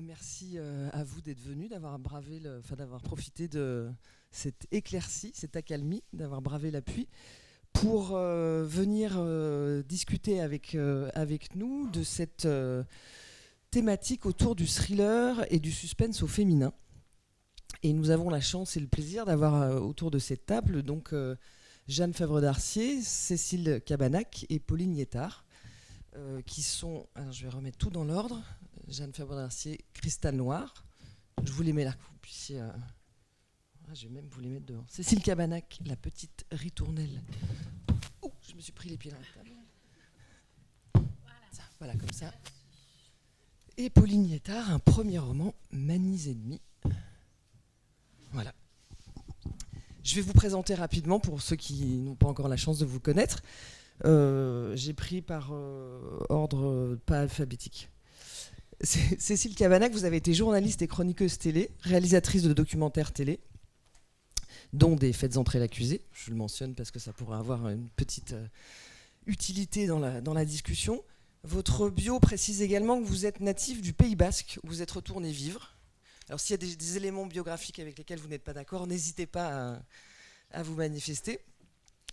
Merci à vous d'être venus, d'avoir d'avoir profité de cette éclaircie, cette accalmie, d'avoir bravé la pluie pour venir discuter avec nous de cette thématique autour du thriller et du suspense au féminin. Et nous avons la chance et le plaisir d'avoir autour de cette table Jeanne Favre-d'Arcier, Cécile Cabanac et Pauline Yettard, qui sont, alors je vais remettre tout dans l'ordre, Jeanne Favre-d'Arcier, Cristal Noir. Je vous les mets là, que vous puissiez... je vais même vous les mettre devant. Cécile Cabanac, la petite ritournelle. Oh, je me suis pris les pieds dans la table. Voilà, comme ça. Et Pauline Yettard, un premier roman, Manies ennemies. Voilà. Je vais vous présenter rapidement pour ceux qui n'ont pas encore la chance de vous connaître. J'ai pris par ordre pas alphabétique. Cécile Cabanac, vous avez été journaliste et chroniqueuse télé, réalisatrice de documentaires télé, dont des Faites entrer l'accusé. Je le mentionne parce que ça pourrait avoir une petite utilité dans la discussion. Votre bio précise également que vous êtes natif du Pays Basque, où vous êtes retourné vivre. Alors s'il y a des éléments biographiques avec lesquels vous n'êtes pas d'accord, n'hésitez pas à vous manifester.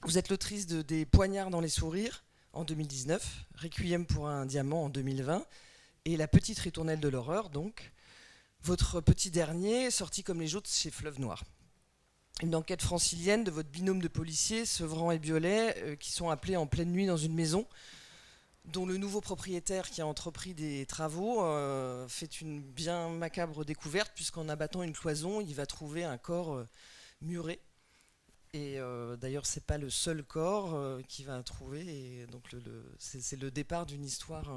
Vous êtes l'autrice de Des poignards dans les sourires en 2019, Requiem pour un diamant en 2020, et La petite ritournelle de l'horreur, donc. Votre petit dernier, sorti comme les autres chez Fleuve Noir. Une enquête francilienne de votre binôme de policiers, Sevran et Biolay, qui sont appelés en pleine nuit dans une maison dont le nouveau propriétaire qui a entrepris des travaux fait une bien macabre découverte, puisqu'en abattant une cloison, il va trouver un corps muré. Et d'ailleurs, c'est pas le seul corps qu'il va trouver. Et donc, c'est le départ d'une histoire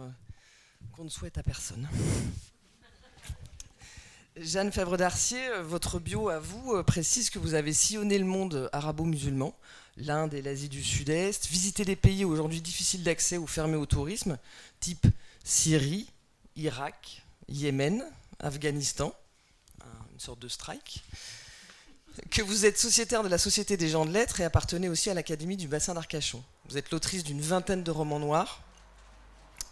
qu'on ne souhaite à personne. Jeanne Favre-d'Arcier, votre bio à vous précise que vous avez sillonné le monde arabo-musulman, l'Inde et l'Asie du Sud-Est, visité des pays aujourd'hui difficiles d'accès ou fermés au tourisme, type Syrie, Irak, Yémen, Afghanistan, une sorte de strike, que vous êtes sociétaire de la Société des gens de lettres et appartenez aussi à l'Académie du bassin d'Arcachon. Vous êtes l'autrice d'une vingtaine de romans noirs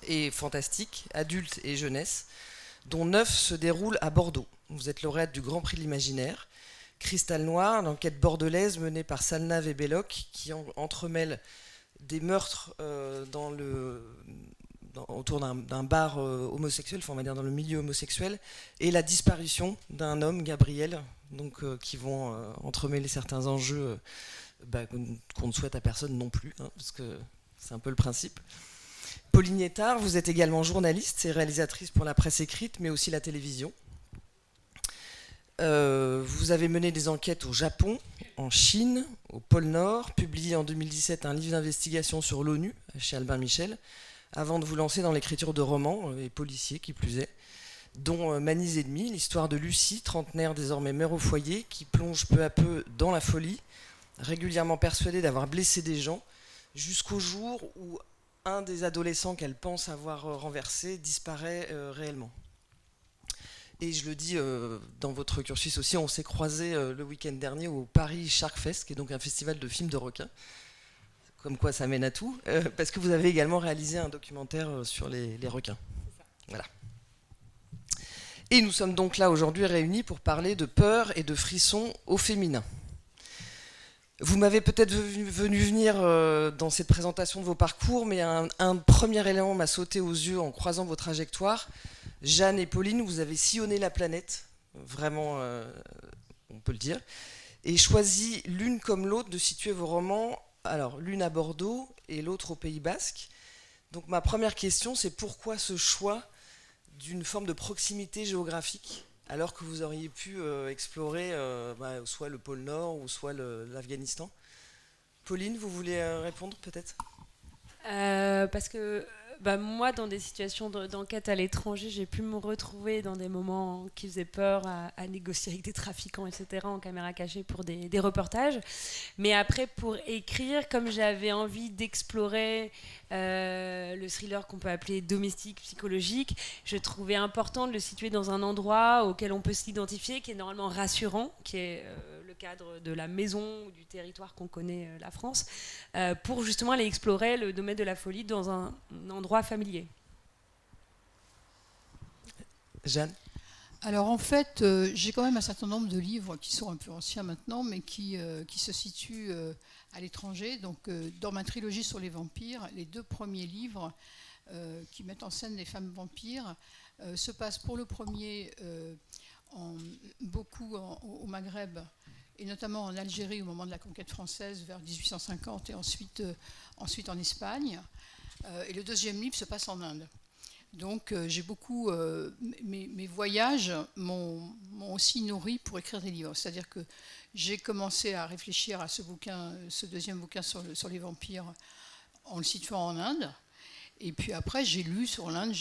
et fantastiques, adultes et jeunesse, dont 9 se déroulent à Bordeaux. Vous êtes lauréate du Grand Prix de l'Imaginaire. Cristal Noir, l'enquête bordelaise menée par Salnave et Belloc, qui entremêle des meurtres autour d'un bar homosexuel, enfin on va dire dans le milieu homosexuel, et la disparition d'un homme, Gabriel, qui vont entremêler certains enjeux qu'on ne souhaite à personne non plus, parce que c'est un peu le principe. Pauline Yettard, vous êtes également journaliste et réalisatrice pour la presse écrite, mais aussi la télévision. Vous avez mené des enquêtes au Japon, en Chine, au pôle Nord, publié en 2017 un livre d'investigation sur l'ONU, chez Albin Michel, avant de vous lancer dans l'écriture de romans, et policiers qui plus est, dont Manies ennemies, l'histoire de Lucie, trentenaire désormais mère au foyer, qui plonge peu à peu dans la folie, régulièrement persuadée d'avoir blessé des gens, jusqu'au jour où un des adolescents qu'elle pense avoir renversé disparaît réellement. Et je le dis dans votre cursus aussi, on s'est croisés le week-end dernier au Paris Shark Fest, qui est donc un festival de films de requins. Comme quoi ça mène à tout, parce que vous avez également réalisé un documentaire sur les requins. Voilà. Et nous sommes donc là aujourd'hui réunis pour parler de peur et de frissons au féminin. Vous m'avez peut-être vu venir dans cette présentation de vos parcours, mais un premier élément m'a sauté aux yeux en croisant vos trajectoires. Jeanne et Pauline, vous avez sillonné la planète, vraiment, on peut le dire, et choisi l'une comme l'autre de situer vos romans, alors l'une à Bordeaux et l'autre au Pays Basque. Donc ma première question, c'est pourquoi ce choix d'une forme de proximité géographique, alors que vous auriez pu explorer soit le pôle Nord ou soit l'Afghanistan. Pauline, vous voulez répondre peut-être ? Parce que moi, dans des situations d'enquête à l'étranger, j'ai pu me retrouver dans des moments qui faisaient peur à négocier avec des trafiquants, etc., en caméra cachée pour des reportages. Mais après, pour écrire, comme j'avais envie d'explorer le thriller qu'on peut appeler domestique, psychologique, je trouvais important de le situer dans un endroit auquel on peut s'identifier, qui est normalement rassurant, qui est le cadre de la maison ou du territoire qu'on connaît, la France, pour justement aller explorer le domaine de la folie dans un endroit familier. Jeanne? Alors en fait, j'ai quand même un certain nombre de livres qui sont un peu anciens maintenant, mais qui se situent à l'étranger. Donc dans ma trilogie sur les vampires, les 2 premiers livres qui mettent en scène des femmes vampires se passent pour le premier beaucoup au Maghreb, et notamment en Algérie au moment de la conquête française vers 1850, et ensuite en Espagne. Et le 2e livre se passe en Inde. Donc j'ai beaucoup... mes voyages m'ont aussi nourri pour écrire des livres. C'est-à-dire que j'ai commencé à réfléchir à ce 2e bouquin sur les vampires en le situant en Inde. Et puis après, j'ai lu sur l'Inde,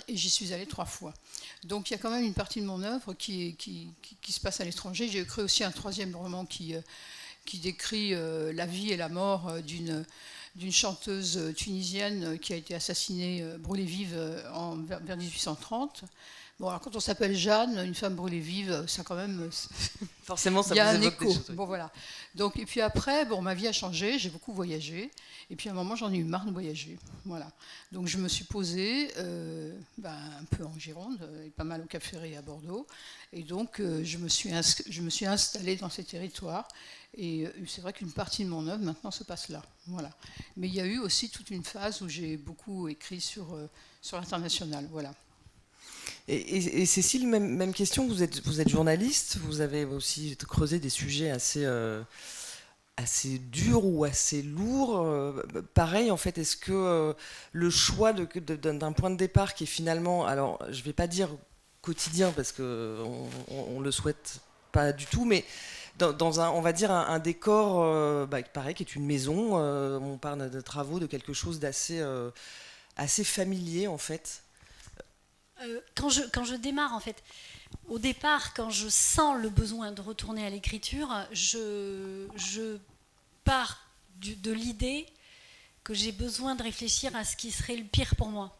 et j'y suis allée 3 fois. Donc il y a quand même une partie de mon œuvre qui se passe à l'étranger. J'ai écrit aussi un 3e roman qui décrit la vie et la mort d'une chanteuse tunisienne qui a été assassinée, brûlée vive vers 1830. Bon, alors quand on s'appelle Jeanne, une femme brûlée vive, ça quand même... Forcément, ça il y a vous un évoque écho. des choses. Bon, voilà. Donc, et puis après, ma vie a changé, j'ai beaucoup voyagé. Et puis à un moment, j'en ai eu marre de voyager. Voilà. Donc je me suis posée un peu en Gironde, et pas mal au Cap Ferré et à Bordeaux. Et donc je me suis installée dans ces territoires. Et c'est vrai qu'une partie de mon œuvre maintenant se passe là. Voilà. Mais il y a eu aussi toute une phase où j'ai beaucoup écrit sur l'international. Voilà. Et Cécile, même question, vous êtes journaliste, vous avez aussi creusé des sujets assez durs ou assez lourds. Pareil, en fait, est-ce que le choix d'un point de départ qui est finalement, alors je ne vais pas dire quotidien parce qu'on ne le souhaite pas du tout, mais dans on va dire un décor pareil, qui est une maison, on parle de travaux, de quelque chose d'assez assez familier en fait. Quand je démarre, en fait, au départ, quand je sens le besoin de retourner à l'écriture, je pars de l'idée que j'ai besoin de réfléchir à ce qui serait le pire pour moi.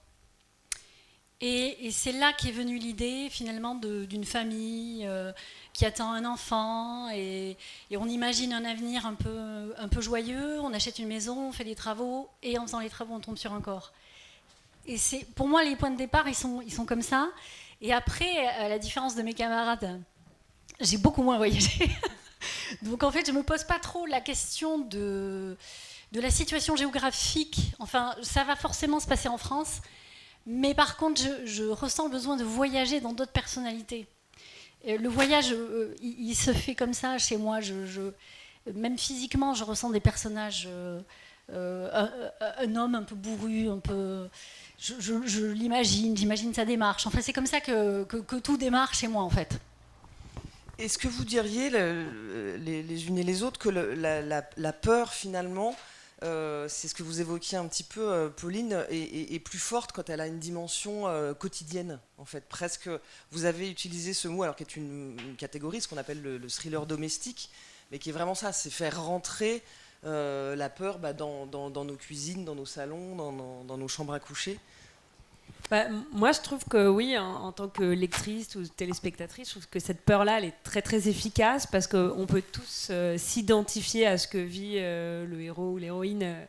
Et c'est là qu'est venue l'idée, finalement, d'une famille qui attend un enfant, et on imagine un avenir un peu joyeux, on achète une maison, on fait des travaux, et en faisant les travaux, on tombe sur un corps. Et pour moi, les points de départ, ils sont comme ça. Et après, à la différence de mes camarades, j'ai beaucoup moins voyagé. Donc en fait, je ne me pose pas trop la question de la situation géographique. Enfin, ça va forcément se passer en France. Mais par contre, je ressens le besoin de voyager dans d'autres personnalités. Et le voyage, il se fait comme ça chez moi. Même physiquement, je ressens des personnages... un homme un peu bourru, un peu... Je l'imagine, j'imagine sa démarche. Enfin, c'est comme ça que tout démarre chez moi, en fait. Est-ce que vous diriez, les unes et les autres, que la peur, finalement, c'est ce que vous évoquiez un petit peu, Pauline, est plus forte quand elle a une dimension quotidienne, en fait. Presque, vous avez utilisé ce mot, alors qui est une catégorie, ce qu'on appelle le thriller domestique, mais qui est vraiment ça, c'est faire rentrer la peur dans nos cuisines, dans nos salons, dans nos chambres à coucher. Moi, je trouve que oui, en tant que lectrice ou téléspectatrice, je trouve que cette peur-là, elle est très très efficace parce qu'on peut tous s'identifier à ce que vit le héros ou l'héroïne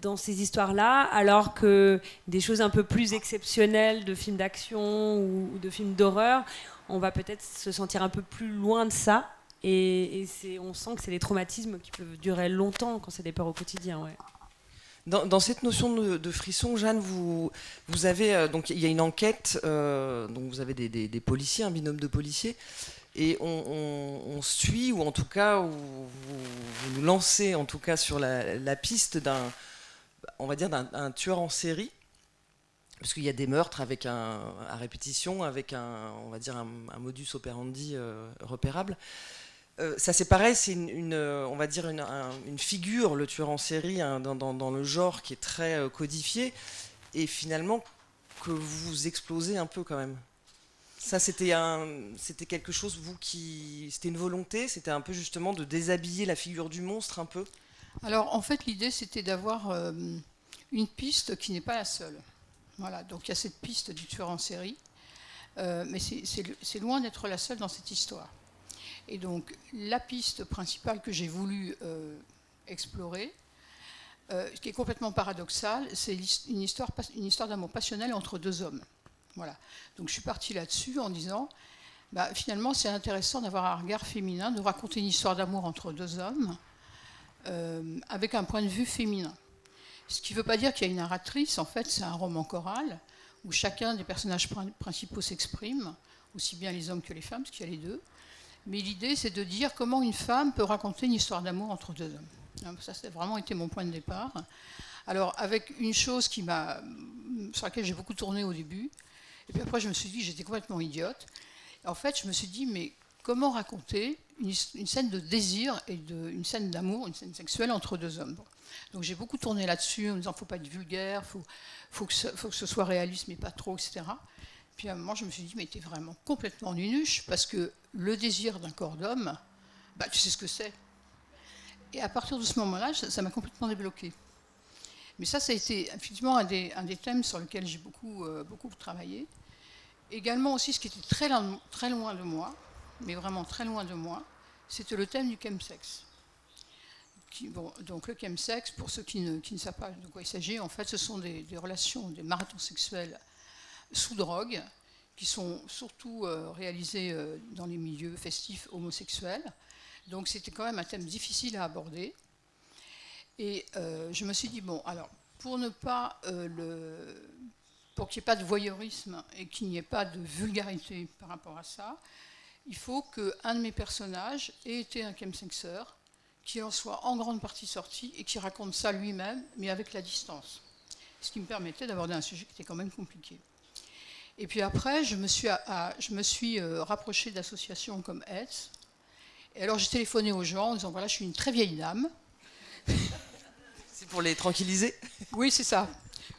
dans ces histoires-là, alors que des choses un peu plus exceptionnelles de films d'action ou de films d'horreur, on va peut-être se sentir un peu plus loin de ça. Et on sent que c'est des traumatismes qui peuvent durer longtemps quand c'est des peurs au quotidien. Ouais. Dans cette notion de frisson, Jeanne, vous avez donc il y a une enquête, donc vous avez des policiers, un binôme de policiers, et on suit, ou en tout cas vous nous lancez en tout cas sur la piste on va dire d'un tueur en série, parce qu'il y a des meurtres à répétition, avec on va dire un modus operandi repérable. Ça c'est pareil, c'est on va dire une figure, le tueur en série, dans le genre qui est très codifié, et finalement que vous explosez un peu quand même. Ça c'était quelque chose, c'était une volonté, c'était un peu justement de déshabiller la figure du monstre un peu. Alors en fait l'idée c'était d'avoir une piste qui n'est pas la seule. Voilà, donc il y a cette piste du tueur en série, mais c'est loin d'être la seule dans cette histoire. Et donc, la piste principale que j'ai voulu explorer, ce qui est complètement paradoxal, c'est une histoire d'amour passionnel entre 2 hommes. Voilà. Donc je suis partie là-dessus en disant, finalement c'est intéressant d'avoir un regard féminin, de raconter une histoire d'amour entre deux hommes avec un point de vue féminin. Ce qui ne veut pas dire qu'il y a une narratrice, en fait c'est un roman choral où chacun des personnages principaux s'exprime, aussi bien les hommes que les femmes, parce qu'il y a les deux. Mais l'idée, c'est de dire comment une femme peut raconter une histoire d'amour entre deux hommes. Ça, ça a vraiment été mon point de départ. Alors, avec une chose sur laquelle j'ai beaucoup tourné au début, et puis après, je me suis dit que j'étais complètement idiote. En fait, je me suis dit, mais comment raconter une scène de désir et une scène d'amour, une scène sexuelle entre deux hommes. Donc, j'ai beaucoup tourné là-dessus en me disant, il ne faut pas être vulgaire, faut que ce soit réaliste, mais pas trop, etc. Puis à un moment, je me suis dit, mais t'es vraiment complètement nunuche, parce que le désir d'un corps d'homme, tu sais ce que c'est. Et à partir de ce moment-là, ça m'a complètement débloqué. Mais ça a été effectivement un des thèmes sur lesquels j'ai beaucoup travaillé. Également aussi, ce qui était très loin de moi, mais vraiment très loin de moi, c'était le thème du chemsex. Donc le chemsex, pour ceux qui ne savent pas de quoi il s'agit, en fait, ce sont des relations, des marathons sexuels sous drogue, qui sont surtout réalisés dans les milieux festifs homosexuels. Donc c'était quand même un thème difficile à aborder. Et je me suis dit, alors, pour qu'il n'y ait pas de voyeurisme et qu'il n'y ait pas de vulgarité par rapport à ça, il faut qu'un de mes personnages ait été un chemsexeur, qui en soit en grande partie sorti et qui raconte ça lui-même, mais avec la distance. Ce qui me permettait d'aborder un sujet qui était quand même compliqué. Et puis après, je me suis rapprochée d'associations comme AIDS. Et alors j'ai téléphoné aux gens en disant, voilà, je suis une très vieille dame. C'est pour les tranquilliser? Oui, c'est ça.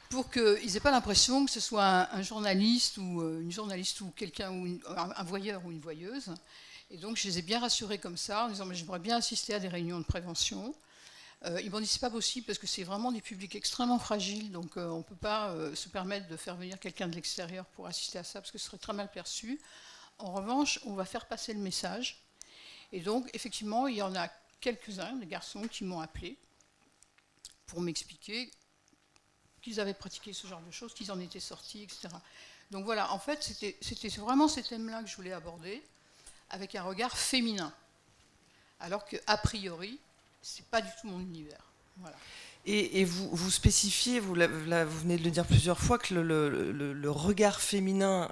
Pour qu'ils n'aient pas l'impression que ce soit un journaliste ou une journaliste ou quelqu'un, ou un voyeur ou une voyeuse. Et donc je les ai bien rassurés comme ça, en disant, mais j'aimerais bien assister à des réunions de prévention. Ils m'ont dit, c'est pas possible parce que c'est vraiment des publics extrêmement fragiles, donc on ne peut pas se permettre de faire venir quelqu'un de l'extérieur pour assister à ça parce que ce serait très mal perçu. En revanche, on va faire passer le message. Et donc, effectivement, il y en a quelques-uns, des garçons, qui m'ont appelé pour m'expliquer qu'ils avaient pratiqué ce genre de choses, qu'ils en étaient sortis, etc. Donc voilà, en fait, c'était vraiment ces thèmes-là que je voulais aborder, avec un regard féminin. Alors qu'a priori, c'est pas du tout mon univers. Voilà. Et vous spécifiez, vous venez de le dire plusieurs fois, que le regard féminin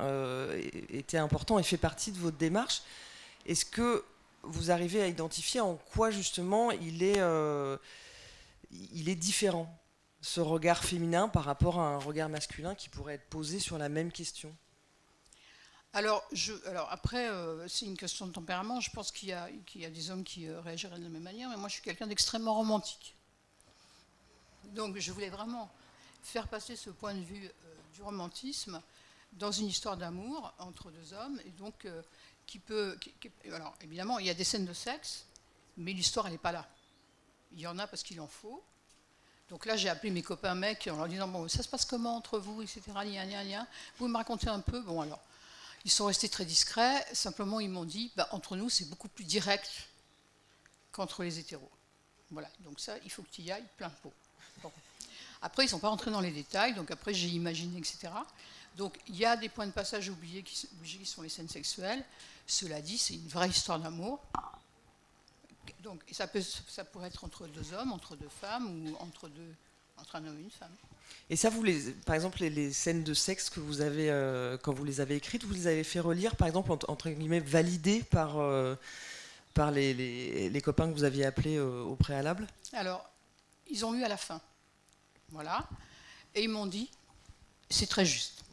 était important et fait partie de votre démarche. Est-ce que vous arrivez à identifier en quoi justement il est différent, ce regard féminin, par rapport à un regard masculin qui pourrait être posé sur la même question? Alors après, c'est une question de tempérament. Je pense qu'il y a des hommes qui réagiraient de la même manière, mais moi je suis quelqu'un d'extrêmement romantique. Donc je voulais vraiment faire passer ce point de vue du romantisme dans une histoire d'amour entre deux hommes, et donc alors évidemment il y a des scènes de sexe, mais l'histoire elle n'est pas là. Il y en a parce qu'il en faut. Donc là j'ai appelé mes copains mecs en leur disant, bon, ça se passe comment entre vous, etc. Vous pouvez me raconter un peu? Bon, alors ils sont restés très discrets, simplement ils m'ont dit, entre nous c'est beaucoup plus direct qu'entre les hétéros. Voilà, donc ça, il faut que tu y ailles plein pot. Bon. Après, ils ne sont pas rentrés dans les détails, donc après j'ai imaginé, etc. Donc il y a des points de passage oubliés qui sont les scènes sexuelles. Cela dit, c'est une vraie histoire d'amour. Donc ça pourrait être entre deux hommes, entre deux femmes, ou entre un homme et une femme. Et ça, par exemple, les scènes de sexe que vous avez, quand vous les avez écrites, vous les avez fait relire, par exemple, entre guillemets, validées par les copains que vous aviez appelés au préalable? Alors, ils ont lu à la fin. Voilà. Et ils m'ont dit, c'est très juste.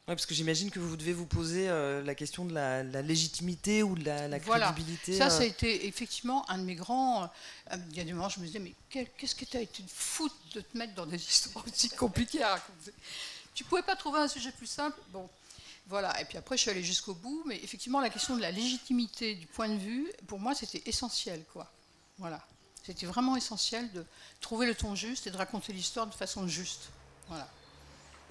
Ouais, parce que j'imagine que vous devez vous poser la question de la légitimité ou de la crédibilité. Ça a été effectivement un de mes grands... il y a des moments, je me disais, mais qu'est-ce que tu as été foutre de te mettre dans des histoires aussi compliquées à raconter? Tu ne pouvais pas trouver un sujet plus simple? Bon, voilà. Et puis après, je suis allée jusqu'au bout. Mais effectivement, la question de la légitimité du point de vue, pour moi, c'était essentiel, quoi. Voilà. C'était vraiment essentiel de trouver le ton juste et de raconter l'histoire de façon juste. Voilà.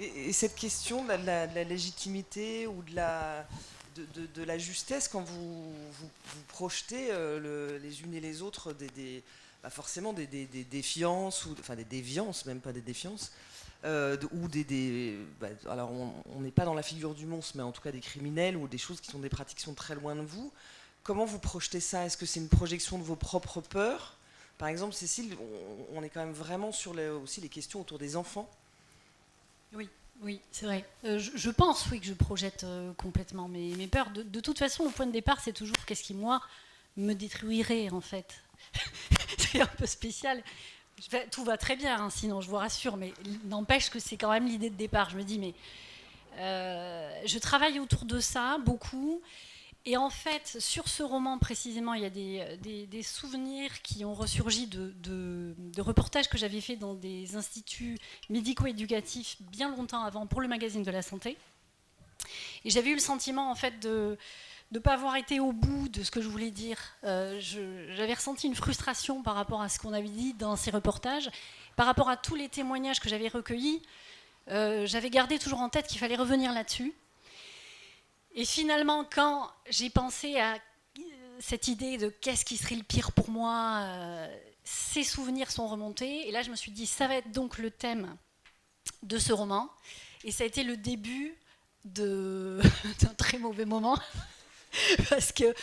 Et cette question de la légitimité ou de la justesse, quand vous projetez les unes et les autres forcément des défiances, enfin des déviances, même pas des défiances, ou alors on n'est pas dans la figure du monstre, mais en tout cas des criminels ou des choses qui sont des pratiques qui sont très loin de vous. Comment vous projetez ça? Est-ce que c'est une projection de vos propres peurs? Par exemple, Cécile, on est quand même vraiment sur aussi les questions autour des enfants. Oui, c'est vrai. Je pense, oui, que je projette complètement mes peurs. De toute façon, le point de départ, c'est toujours qu'est-ce qui, moi, me détruirait, en fait. C'est un peu spécial. Tout va très bien, hein, sinon, je vous rassure, mais n'empêche que c'est quand même l'idée de départ. Je me dis, mais je travaille autour de ça, beaucoup. Et en fait, sur ce roman précisément, il y a des souvenirs qui ont ressurgi de reportages que j'avais fait dans des instituts médico-éducatifs bien longtemps avant pour le magazine de la santé. Et j'avais eu le sentiment en fait de ne pas avoir été au bout de ce que je voulais dire. J'avais ressenti une frustration par rapport à ce qu'on avait dit dans ces reportages, par rapport à tous les témoignages que j'avais recueillis. J'avais gardé toujours en tête qu'il fallait revenir là-dessus. Et finalement, quand j'ai pensé à cette idée de qu'est-ce qui serait le pire pour moi, ces souvenirs sont remontés. Et là, je me suis dit, ça va être donc le thème de ce roman. Et ça a été le début d'un très mauvais moment. Parce que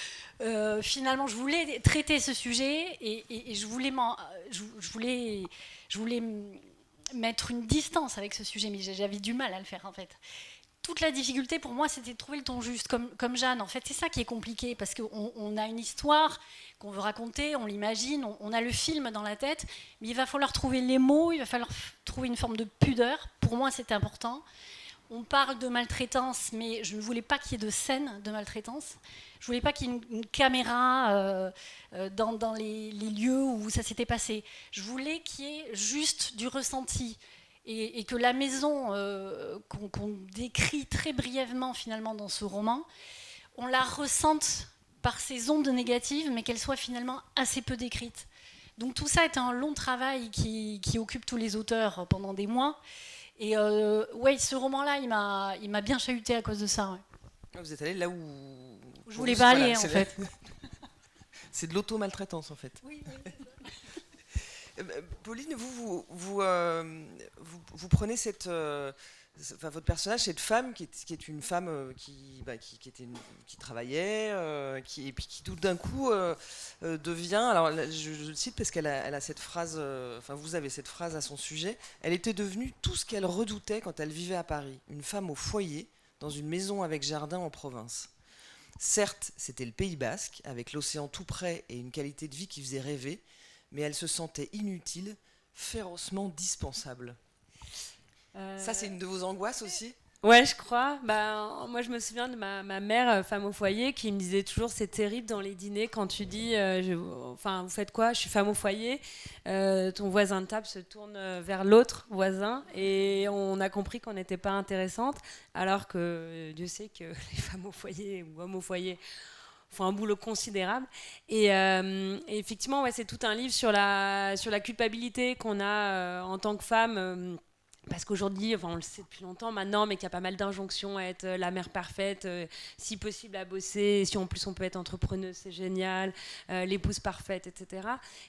finalement, je voulais traiter ce sujet et je voulais mettre une distance avec ce sujet, mais j'avais du mal à le faire en fait. Toute la difficulté pour moi, c'était de trouver le ton juste, comme Jeanne. En fait, c'est ça qui est compliqué, parce qu'on a une histoire qu'on veut raconter, on l'imagine, on a le film dans la tête, mais il va falloir trouver les mots, il va falloir trouver une forme de pudeur. Pour moi, c'est important. On parle de maltraitance, mais je ne voulais pas qu'il y ait de scène de maltraitance. Je ne voulais pas qu'il y ait une caméra dans les lieux où ça s'était passé. Je voulais qu'il y ait juste du ressenti. Et que la maison qu'on décrit très brièvement finalement dans ce roman, on la ressente par ces ondes négatives, mais qu'elle soit finalement assez peu décrite. Donc tout ça est un long travail qui occupe tous les auteurs pendant des mois. Et ouais, ce roman-là, il m'a bien chahuté à cause de ça. Ouais. Vous êtes allé là où je voulais pas aller, en fait. C'est de l'auto-maltraitance, en fait. Oui. Pauline, vous prenez votre personnage, cette femme qui est une femme qui travaillait, et puis qui tout d'un coup devient. Alors je le cite parce qu'elle a cette phrase. Vous avez cette phrase à son sujet. Elle était devenue tout ce qu'elle redoutait quand elle vivait à Paris, une femme au foyer dans une maison avec jardin en province. Certes, c'était le Pays Basque, avec l'océan tout près et une qualité de vie qui faisait rêver. Mais elle se sentait inutile, férocement dispensable. Ça, c'est une de vos angoisses aussi ? Ouais, je crois. Moi, je me souviens de ma mère, femme au foyer, qui me disait toujours, c'est terrible dans les dîners quand tu dis, vous faites quoi ? Je suis femme au foyer. Ton voisin de table se tourne vers l'autre voisin et on a compris qu'on n'était pas intéressante, alors que Dieu sait que les femmes au foyer ou hommes au foyer font un boulot considérable. Et effectivement, ouais, c'est tout un livre sur la culpabilité qu'on a en tant que femme. Parce qu'aujourd'hui, on le sait depuis longtemps maintenant, mais qu'il y a pas mal d'injonctions à être la mère parfaite, si possible à bosser, si en plus on peut être entrepreneuse, c'est génial, l'épouse parfaite, etc.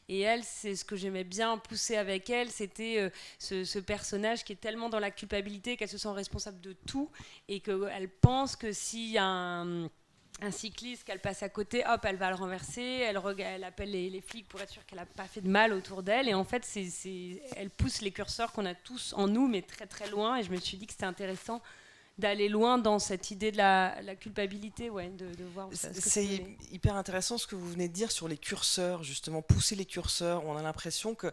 Et elle, c'est ce que j'aimais bien pousser avec elle, c'était ce personnage qui est tellement dans la culpabilité qu'elle se sent responsable de tout et qu'elle pense que s'il y a un cycliste qu'elle passe à côté, hop, elle va le renverser, elle appelle les flics pour être sûre qu'elle n'a pas fait de mal autour d'elle, et en fait, elle pousse les curseurs qu'on a tous en nous, mais très très loin, et je me suis dit que c'était intéressant d'aller loin dans cette idée de la culpabilité, ouais, de voir ce que c'est hyper intéressant ce que vous venez de dire sur les curseurs, justement, pousser les curseurs. On a l'impression que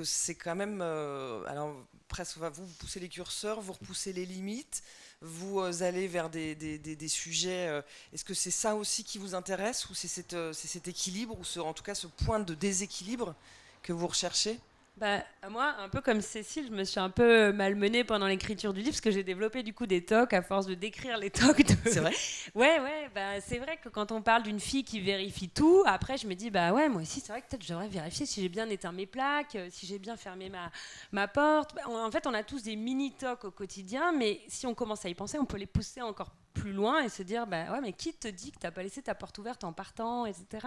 c'est quand même... alors, presque, vous poussez les curseurs, vous repoussez les limites, vous allez vers des sujets... Est-ce que c'est ça aussi qui vous intéresse, ou c'est cet équilibre, ou en tout cas ce point de déséquilibre que vous recherchez ? Moi, un peu comme Cécile, je me suis un peu malmenée pendant l'écriture du livre parce que j'ai développé du coup des tocs à force de décrire les tocs. C'est vrai ? Ouais, c'est vrai que quand on parle d'une fille qui vérifie tout, après je me dis ouais, moi aussi c'est vrai que peut-être je devrais vérifier si j'ai bien éteint mes plaques, si j'ai bien fermé ma porte. En fait, on a tous des mini tocs au quotidien, mais si on commence à y penser, on peut les pousser encore plus loin et se dire ouais, mais qui te dit que t'as pas laissé ta porte ouverte en partant, etc.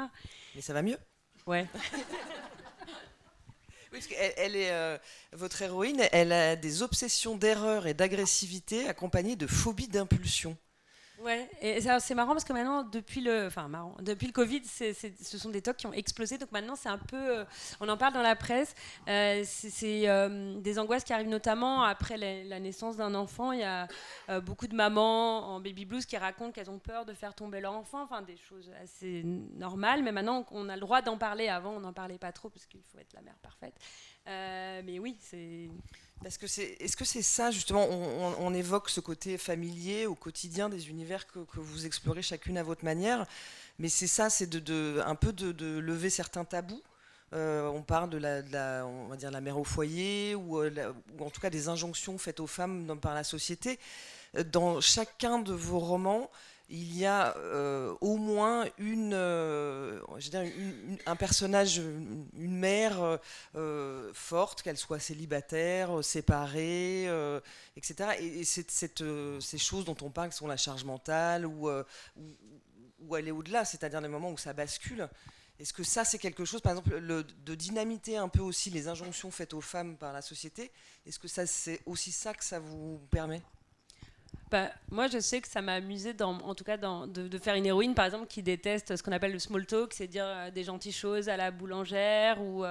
Mais ça va mieux ? Ouais. Oui, parce qu'elle est, votre héroïne, elle a des obsessions d'erreur et d'agressivité accompagnées de phobies d'impulsion. Ouais, et c'est marrant parce que maintenant, depuis le Covid, ce sont des TOC qui ont explosé. Donc maintenant, c'est un peu, on en parle dans la presse. C'est des angoisses qui arrivent notamment après la naissance d'un enfant. Il y a beaucoup de mamans en baby blues qui racontent qu'elles ont peur de faire tomber leur enfant. Enfin, des choses assez normales. Mais maintenant, on a le droit d'en parler. Avant, on n'en parlait pas trop parce qu'il faut être la mère parfaite. Mais oui, c'est... Est-ce que c'est ça, justement, on évoque ce côté familier au quotidien des univers que vous explorez chacune à votre manière, mais c'est ça, c'est un peu de lever certains tabous. On parle on va dire la mère au foyer, ou en tout cas des injonctions faites aux femmes par la société. Dans chacun de vos romans, il y a au moins un personnage, une mère forte, qu'elle soit célibataire, séparée, etc. Et ces choses dont on parle, qui sont la charge mentale, ou aller au-delà, c'est-à-dire les moments où ça bascule. Est-ce que ça, c'est quelque chose, par exemple, de dynamiter un peu aussi les injonctions faites aux femmes par la société? Est-ce que c'est aussi ça que ça vous permet? Moi, je sais que ça m'a amusé, en tout cas, de faire une héroïne, par exemple, qui déteste ce qu'on appelle le small talk, c'est dire des gentilles choses à la boulangère ou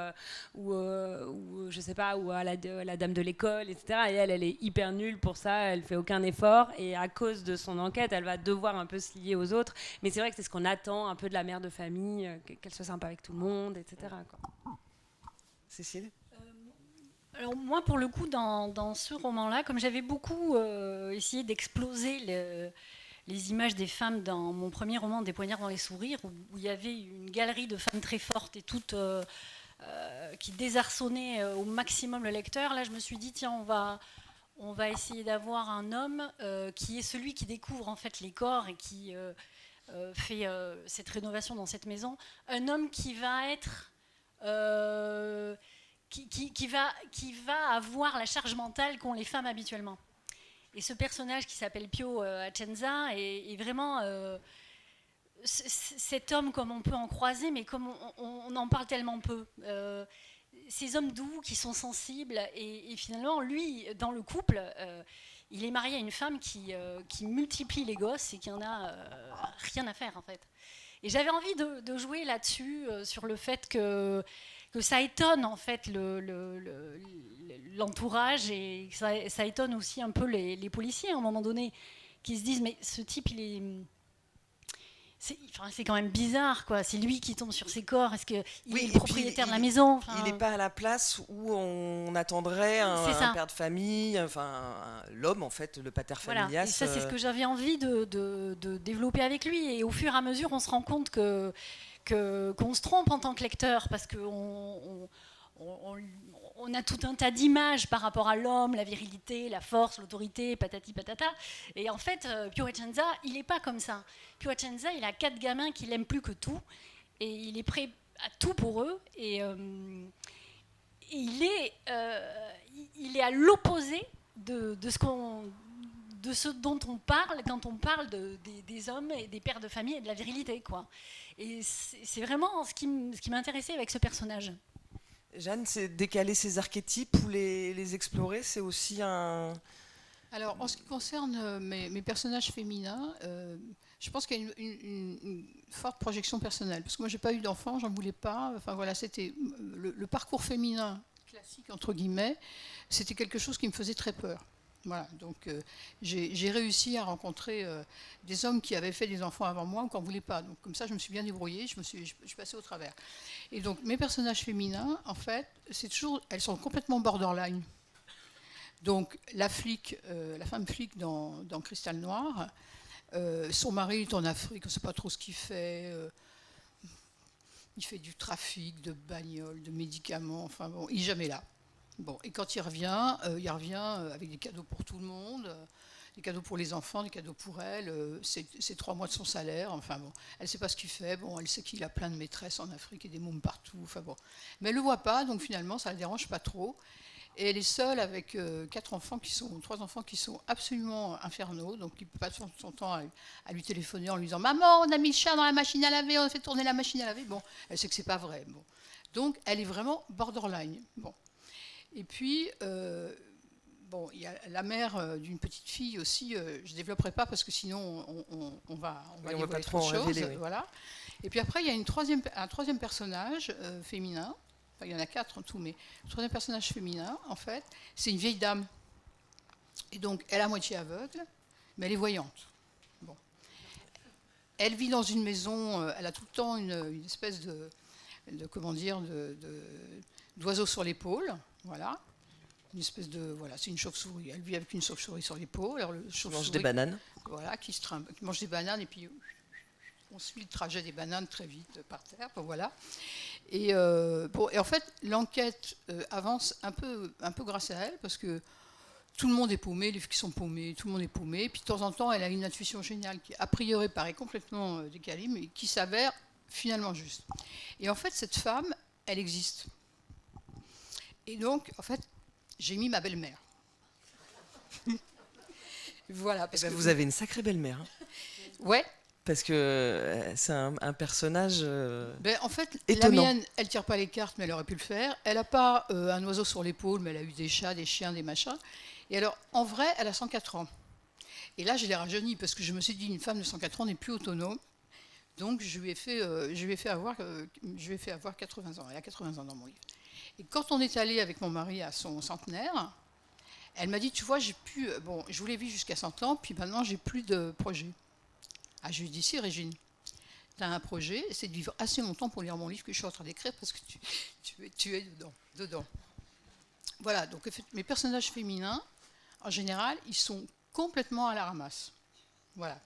je sais pas, ou à la dame de l'école, etc. Et elle est hyper nulle pour ça, elle fait aucun effort, et à cause de son enquête, elle va devoir un peu se lier aux autres. Mais c'est vrai que c'est ce qu'on attend un peu de la mère de famille, qu'elle soit sympa avec tout le monde, etc. quoi. Cécile? Alors moi, pour le coup, dans ce roman-là, comme j'avais beaucoup essayé d'exploser les images des femmes dans mon premier roman, Des poignards dans les sourires, où il y avait une galerie de femmes très fortes et toutes qui désarçonnaient au maximum le lecteur, là je me suis dit, tiens, on va essayer d'avoir un homme qui est celui qui découvre en fait les corps et qui fait cette rénovation dans cette maison. Un homme qui va être... Qui va avoir la charge mentale qu'ont les femmes habituellement. Et ce personnage qui s'appelle Pio Atienza est vraiment cet homme comme on peut en croiser, mais comme on en parle tellement peu. Ces hommes doux qui sont sensibles, et finalement, lui, dans le couple, il est marié à une femme qui multiplie les gosses et qui en a rien à faire, en fait. Et j'avais envie de jouer là-dessus, sur le fait que ça étonne en fait l'entourage, et ça étonne aussi un peu les policiers à un moment donné, qui se disent mais ce type c'est quand même bizarre, quoi. C'est lui qui tombe sur ses corps. Est-ce qu'il est le propriétaire de la maison? Il n'est pas à la place où on attendrait un père de famille, l'homme en fait, le pater familias. Voilà. Et ça, c'est ce que j'avais envie de développer avec lui. Et au fur et à mesure, on se rend compte qu'on se trompe en tant que lecteur, parce qu'on a tout un tas d'images par rapport à l'homme, la virilité, la force, l'autorité, patati patata. Et en fait, Pio Atienza, il n'est pas comme ça. Pio Atienza, il a 4 gamins qu'il aime plus que tout, et il est prêt à tout pour eux. Et il est à l'opposé de ce dont on parle quand on parle des hommes et des pères de famille et de la virilité, quoi. Et c'est vraiment ce qui m'intéressait avec ce personnage. Jeanne, c'est décaler ces archétypes ou les explorer, c'est aussi un... Alors, en ce qui concerne mes personnages féminins, je pense qu'il y a une forte projection personnelle. Parce que moi, je n'ai pas eu d'enfant, j'en voulais pas. Enfin, voilà, c'était le parcours féminin classique, entre guillemets, c'était quelque chose qui me faisait très peur. Voilà, donc j'ai réussi à rencontrer des hommes qui avaient fait des enfants avant moi ou qui n'en voulaient pas. Donc comme ça, je me suis bien débrouillée, je suis passée au travers. Et donc mes personnages féminins, en fait, elles sont complètement borderline. Donc la femme flic dans Cristal Noir, son mari est en Afrique, on ne sait pas trop ce qu'il fait. Il fait du trafic de bagnoles, de médicaments, enfin bon, il n'est jamais là. Bon, et quand il revient avec des cadeaux pour tout le monde, des cadeaux pour les enfants, des cadeaux pour elle, c'est 3 mois de son salaire, enfin bon, elle ne sait pas ce qu'il fait, bon, elle sait qu'il a plein de maîtresses en Afrique et des mômes partout, enfin bon. Mais elle ne le voit pas, donc finalement, ça ne la dérange pas trop. Et elle est seule avec 3 enfants qui sont absolument infernaux, donc il ne peut pas passer son temps à lui téléphoner en lui disant « Maman, on a mis le chat dans la machine à laver, on a fait tourner la machine à laver ». Bon, elle sait que ce n'est pas vrai, bon. Donc, elle est vraiment borderline. Bon. Et puis, bon, il y a la mère d'une petite fille aussi. Je ne développerai pas parce que sinon, on va va pas dévoiler trop trop de en choses. révéler, oui. Voilà. Et puis après, il y a un troisième personnage féminin. Enfin, il y en a 4 en tout, mais le troisième personnage féminin, en fait, c'est une vieille dame. Et donc, elle est à moitié aveugle, mais elle est voyante. Bon. Elle vit dans une maison, elle a tout le temps une espèce d'oiseau sur l'épaule, voilà. Une espèce de, voilà, c'est une chauve-souris. Elle vit avec une chauve-souris sur l'épaule. Alors le mange des bananes. Voilà, qui mange des bananes et puis on suit le trajet des bananes très vite par terre, voilà. Et en fait, l'enquête avance un peu grâce à elle, parce que tout le monde est paumé, les filles sont paumées, tout le monde est paumé. Puis de temps en temps, elle a une intuition géniale qui, a priori, paraît complètement décalée, mais qui s'avère finalement juste. Et en fait, cette femme, elle existe. Et donc, en fait, j'ai mis ma belle-mère. Voilà. Parce que vous avez une sacrée belle-mère. Hein. Ouais. Parce que c'est un personnage En fait, étonnant. La mienne, elle tire pas les cartes, mais elle aurait pu le faire. Elle n'a pas un oiseau sur l'épaule, mais elle a eu des chats, des chiens, des machins. Et alors, en vrai, elle a 104 ans. Et là, je l'ai rajeunie, parce que je me suis dit, une femme de 104 ans n'est plus autonome. Donc, je lui ai fait avoir 80 ans. Elle a 80 ans dans mon livre. Et quand on est allé avec mon mari à son centenaire, elle m'a dit, tu vois, je voulais vivre jusqu'à 100 ans, puis maintenant, j'ai plus de projet. Ah, je lui ai dit, si, Régine, tu as un projet, c'est de vivre assez longtemps pour lire mon livre que je suis en train d'écrire, parce que tu es dedans. Voilà, donc mes personnages féminins, en général, ils sont complètement à la ramasse. Voilà.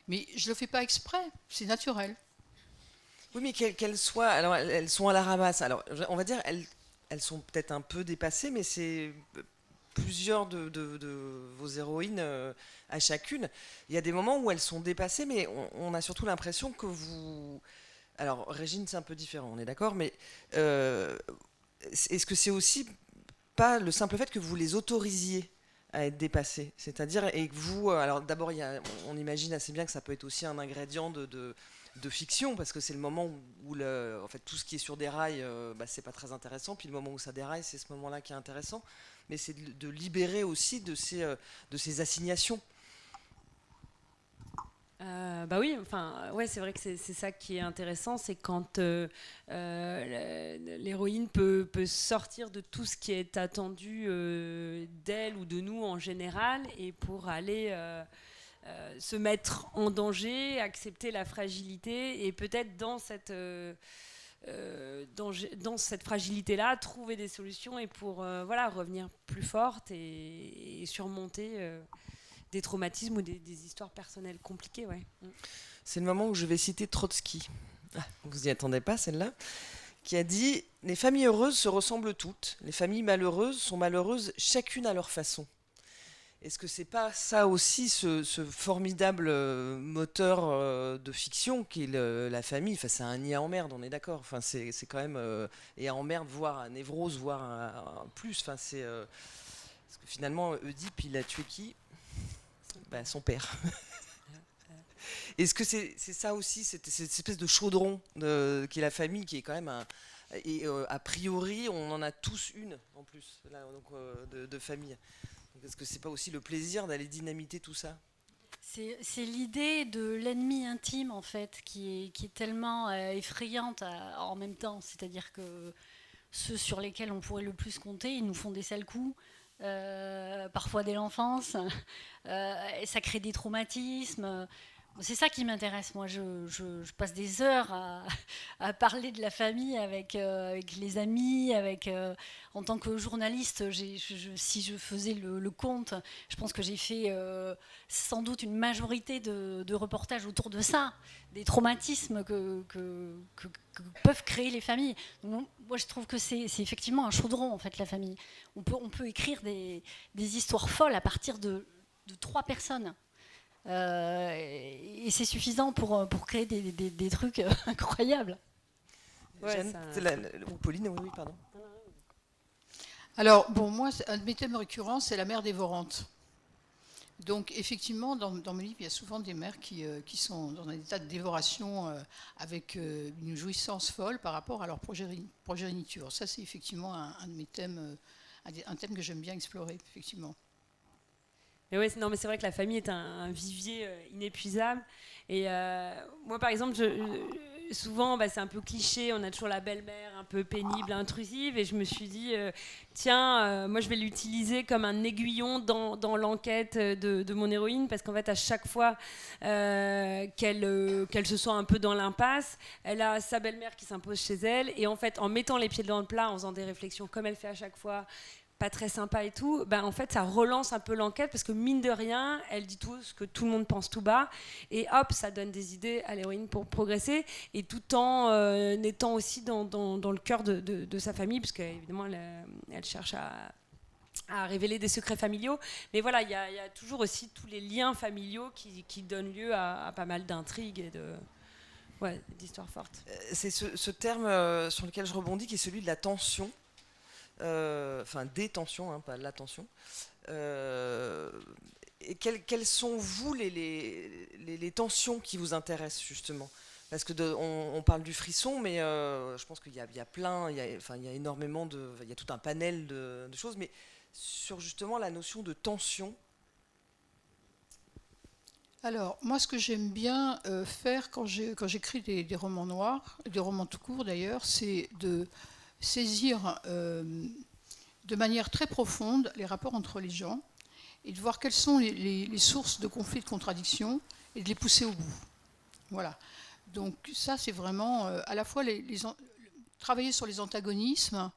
Mais je ne le fais pas exprès, c'est naturel. Oui, mais qu'elles soient... Alors, elles sont à la ramasse. Alors, on va dire, elles sont peut-être un peu dépassées, mais c'est... Plusieurs de vos héroïnes à chacune, il y a des moments où elles sont dépassées, mais on a surtout l'impression que vous... Alors, Régine, c'est un peu différent, on est d'accord, mais est-ce que c'est aussi pas le simple fait que vous les autorisiez à être dépassées, c'est-à-dire, et que vous... Alors, d'abord, on imagine assez bien que ça peut être aussi un ingrédient de fiction, parce que c'est le moment où en fait, tout ce qui est sur des rails, c'est pas très intéressant, puis le moment où ça déraille, c'est ce moment-là qui est intéressant, mais c'est de libérer aussi de ces assignations. Oui, enfin, ouais, c'est vrai que c'est ça qui est intéressant, c'est quand l'héroïne peut sortir de tout ce qui est attendu d'elle ou de nous en général, et pour aller se mettre en danger, accepter la fragilité, et peut-être dans cette fragilité-là, trouver des solutions, et pour revenir plus forte et surmonter des traumatismes ou des histoires personnelles compliquées. Ouais. C'est le moment où je vais citer Trotsky. Ah, vous n'y attendez pas, celle-là, qui a dit « Les familles heureuses se ressemblent toutes. Les familles malheureuses sont malheureuses chacune à leur façon. » Est-ce que c'est pas ça aussi, ce formidable moteur de fiction qui est la famille? Enfin, c'est un nid à emmerde, on est d'accord. Enfin, c'est quand même et à emmerde, voire à névrose, voire à plus. Enfin, parce que finalement, Oedipe, il a tué qui? Son père. Est-ce que c'est ça aussi, cette espèce de chaudron qui est la famille, qui est quand même et a priori, on en a tous une en plus là, donc, de famille. Est-ce que c'est pas aussi le plaisir d'aller dynamiter tout ça? C'est l'idée de l'ennemi intime, en fait, qui est tellement effrayante en même temps. C'est-à-dire que ceux sur lesquels on pourrait le plus compter, ils nous font des sales coups, parfois dès l'enfance. Ça crée des traumatismes. C'est ça qui m'intéresse. Moi, je passe des heures à parler de la famille avec les amis, en tant que journaliste. Si je faisais le compte, je pense que j'ai fait sans doute une majorité de reportages autour de ça, des traumatismes que peuvent créer les familles. Donc, moi, je trouve que c'est effectivement un chaudron, en fait, la famille. On peut écrire des histoires folles à partir de 3 personnes. Et c'est suffisant pour créer des trucs incroyables. Ouais, Jeanne, Pauline, oui, pardon. Alors, bon, moi, un de mes thèmes récurrents, c'est la mère dévorante. Donc effectivement, dans mes livres, il y a souvent des mères qui sont dans un état de dévoration avec une jouissance folle par rapport à leur progéniture. Ça, c'est effectivement un de mes thèmes, un thème que j'aime bien explorer, effectivement. Mais ouais, non, mais c'est vrai que la famille est un vivier inépuisable. Et moi, par exemple, souvent, c'est un peu cliché, on a toujours la belle-mère un peu pénible, intrusive, et je me suis dit, tiens, moi je vais l'utiliser comme un aiguillon dans l'enquête de mon héroïne, parce qu'en fait, à chaque fois qu'elle se sent un peu dans l'impasse, elle a sa belle-mère qui s'impose chez elle, et en fait, en mettant les pieds dans le plat, en faisant des réflexions comme elle fait à chaque fois, pas très sympa et tout, en fait ça relance un peu l'enquête parce que mine de rien, elle dit tout ce que tout le monde pense tout bas et hop, ça donne des idées à l'héroïne pour progresser et tout en étant aussi dans le cœur de sa famille parce qu'évidemment elle cherche à révéler des secrets familiaux, mais voilà, il y a toujours aussi tous les liens familiaux qui donnent lieu à pas mal d'intrigues et d'histoires fortes. C'est ce terme sur lequel je rebondis qui est celui de la tension. Enfin des tensions, pas la tension. Et quelles sont, vous, les tensions qui vous intéressent, justement ? Parce que on parle du frisson, mais je pense qu'il y a plein, il y a énormément il y a tout un panel de choses, mais sur justement la notion de tension. Alors, moi, ce que j'aime bien faire quand j'écris des romans noirs, des romans tout court d'ailleurs, c'est de saisir de manière très profonde les rapports entre les gens et de voir quelles sont les sources de conflits, de contradictions et de les pousser au bout. Voilà. Donc ça, c'est vraiment à la fois travailler sur les antagonismes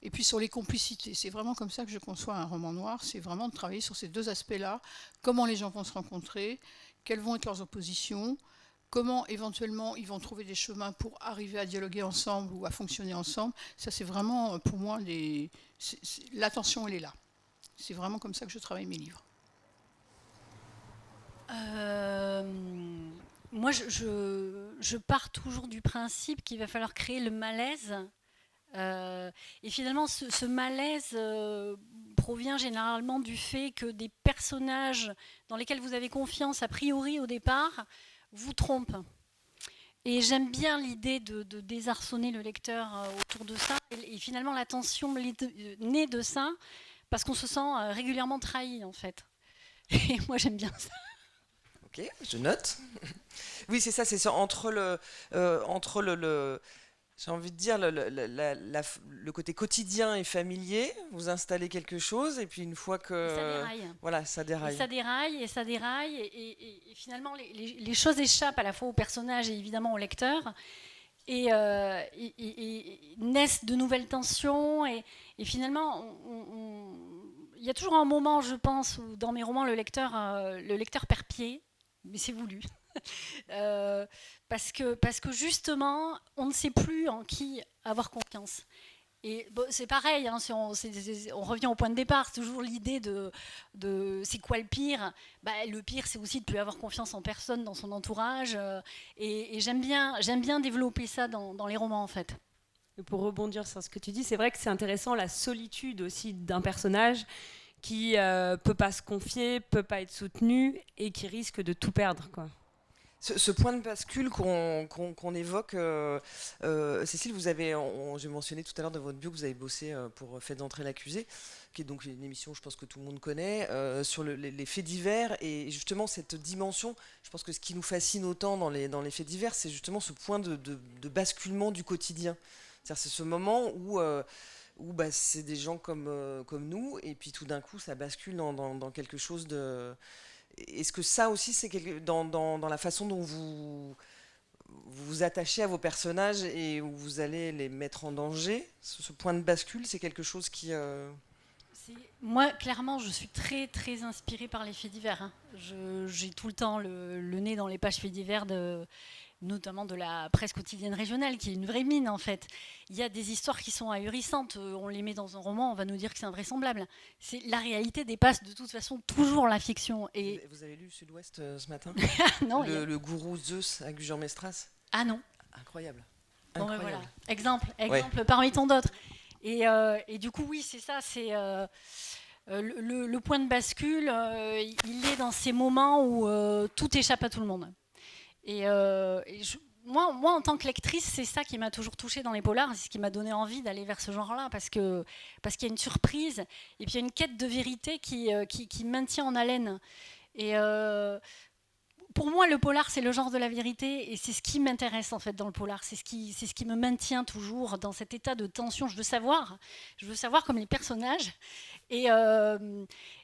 et puis sur les complicités. C'est vraiment comme ça que je conçois un roman noir, c'est vraiment de travailler sur ces deux aspects-là, comment les gens vont se rencontrer, quelles vont être leurs oppositions, comment éventuellement ils vont trouver des chemins pour arriver à dialoguer ensemble ou à fonctionner ensemble. Ça, c'est vraiment pour moi, l'attention, elle est là. C'est vraiment comme ça que je travaille mes livres. Moi, je pars toujours du principe qu'il va falloir créer le malaise. Et finalement, ce malaise provient généralement du fait que des personnages dans lesquels vous avez confiance a priori au départ vous trompe. Et j'aime bien l'idée de désarçonner le lecteur autour de ça. Et finalement, la tension naît de ça, parce qu'on se sent régulièrement trahi, en fait. Et moi, j'aime bien ça. Ok, je note. Oui, c'est ça, entre le j'ai envie de dire, le côté quotidien et familier, vous installez quelque chose, et puis une fois que... Ça déraille. Voilà, ça déraille. Et ça déraille, et finalement, les choses échappent à la fois au personnage et évidemment au lecteur, et naissent de nouvelles tensions, et finalement, il y a toujours un moment, je pense, où dans mes romans, le lecteur perd pied, mais c'est voulu. Parce que justement, on ne sait plus en qui avoir confiance. Et bon, c'est pareil, hein, on revient au point de départ, c'est toujours l'idée de c'est quoi le pire ? Le pire, c'est aussi de ne plus avoir confiance en personne dans son entourage. Et j'aime bien développer ça dans les romans, en fait. Et pour rebondir sur ce que tu dis, c'est vrai que c'est intéressant la solitude aussi d'un personnage qui peut pas se confier, peut pas être soutenu et qui risque de tout perdre, quoi. Ce point de bascule qu'on évoque, Cécile, j'ai mentionné tout à l'heure dans votre bio que vous avez bossé pour Faites entrer l'accusé, qui est donc une émission, je pense que tout le monde connaît, sur les faits divers, et justement cette dimension, je pense que ce qui nous fascine autant dans les faits divers, c'est justement ce point de basculement du quotidien. C'est-à-dire c'est ce moment où c'est des gens comme nous, et puis tout d'un coup ça bascule dans quelque chose de... Est-ce que ça aussi, c'est dans la façon dont vous vous attachez à vos personnages et où vous allez les mettre en danger, ce point de bascule, c'est quelque chose qui... Moi, clairement, je suis très, très inspirée par les faits divers. Hein. J'ai tout le temps le nez dans les pages faits divers, notamment de la presse quotidienne régionale, qui est une vraie mine, en fait. Il y a des histoires qui sont ahurissantes. On les met dans un roman, on va nous dire que c'est invraisemblable. La réalité dépasse de toute façon toujours la fiction. Et... Vous avez lu Sud-Ouest ce matin ? Non. Le gourou Zeus avec Jean Mestras ? Ah non. Incroyable. Bon, voilà. Exemple parmi tant d'autres. Et du coup, oui, c'est ça. le point de bascule, il est dans ces moments où tout échappe à tout le monde. Moi, en tant que lectrice, c'est ça qui m'a toujours touchée dans les polars, c'est ce qui m'a donné envie d'aller vers ce genre-là, parce qu'il y a une surprise, et puis il y a une quête de vérité qui maintient en haleine. Et pour moi, le polar, c'est le genre de la vérité, et c'est ce qui m'intéresse en fait dans le polar. C'est ce qui me maintient toujours dans cet état de tension. Je veux savoir comme les personnages. Et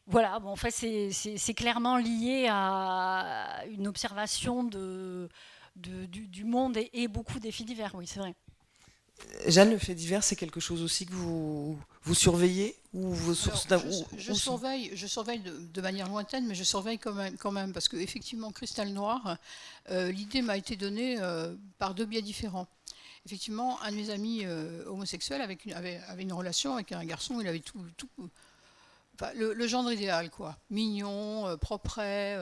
voilà, bon, en fait, c'est clairement lié à une observation du monde et beaucoup des faits divers. Oui, c'est vrai. Jeanne, le fait divers, c'est quelque chose aussi que vous surveillez ou vos sources je surveille de manière lointaine, mais je surveille quand même parce qu'effectivement, Cristal Noir, l'idée m'a été donnée par deux biais différents. Effectivement, un de mes amis homosexuels avait une relation avec un garçon, il avait tout enfin, le genre idéal, quoi. Mignon, propret,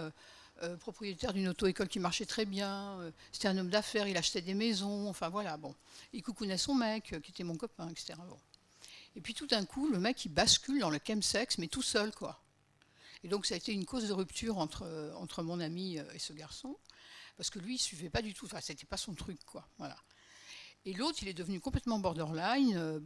propriétaire d'une auto-école qui marchait très bien, c'était un homme d'affaires, il achetait des maisons, enfin voilà, bon. Il coucounait son mec, qui était mon copain, etc. Bon. Et puis tout d'un coup, le mec, il bascule dans le chemsex, mais tout seul, quoi. Et donc ça a été une cause de rupture entre mon ami et ce garçon, parce que lui, il suivait pas du tout, enfin, c'était pas son truc, quoi, voilà. Et l'autre, il est devenu complètement borderline.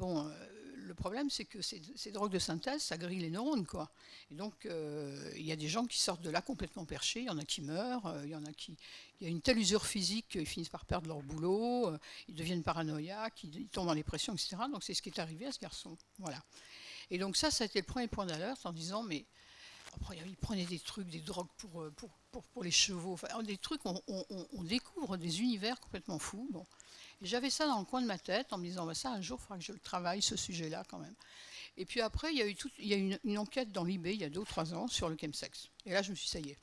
Le problème, c'est que ces drogues de synthèse, ça grille les neurones, quoi. Et donc, il y a des gens qui sortent de là complètement perchés. Il y en a qui meurent. Il y a une telle usure physique qu'ils finissent par perdre leur boulot. Ils deviennent paranoïaques, ils tombent en dépression, etc. Donc, c'est ce qui est arrivé à ce garçon. Voilà. Et donc, ça a été le premier point d'alerte en disant, mais après, il prenait des trucs, des drogues pour les chevaux. Enfin, des trucs, on découvre des univers complètement fous. Bon. Et j'avais ça dans le coin de ma tête en me disant, bah, ça, un jour, il faudra que je le travaille, ce sujet-là, quand même. Et puis après, il y a eu une enquête dans l'IB, il y a 2 ou 3 ans, sur le chemsex. Et là, je me suis dit, ça y est.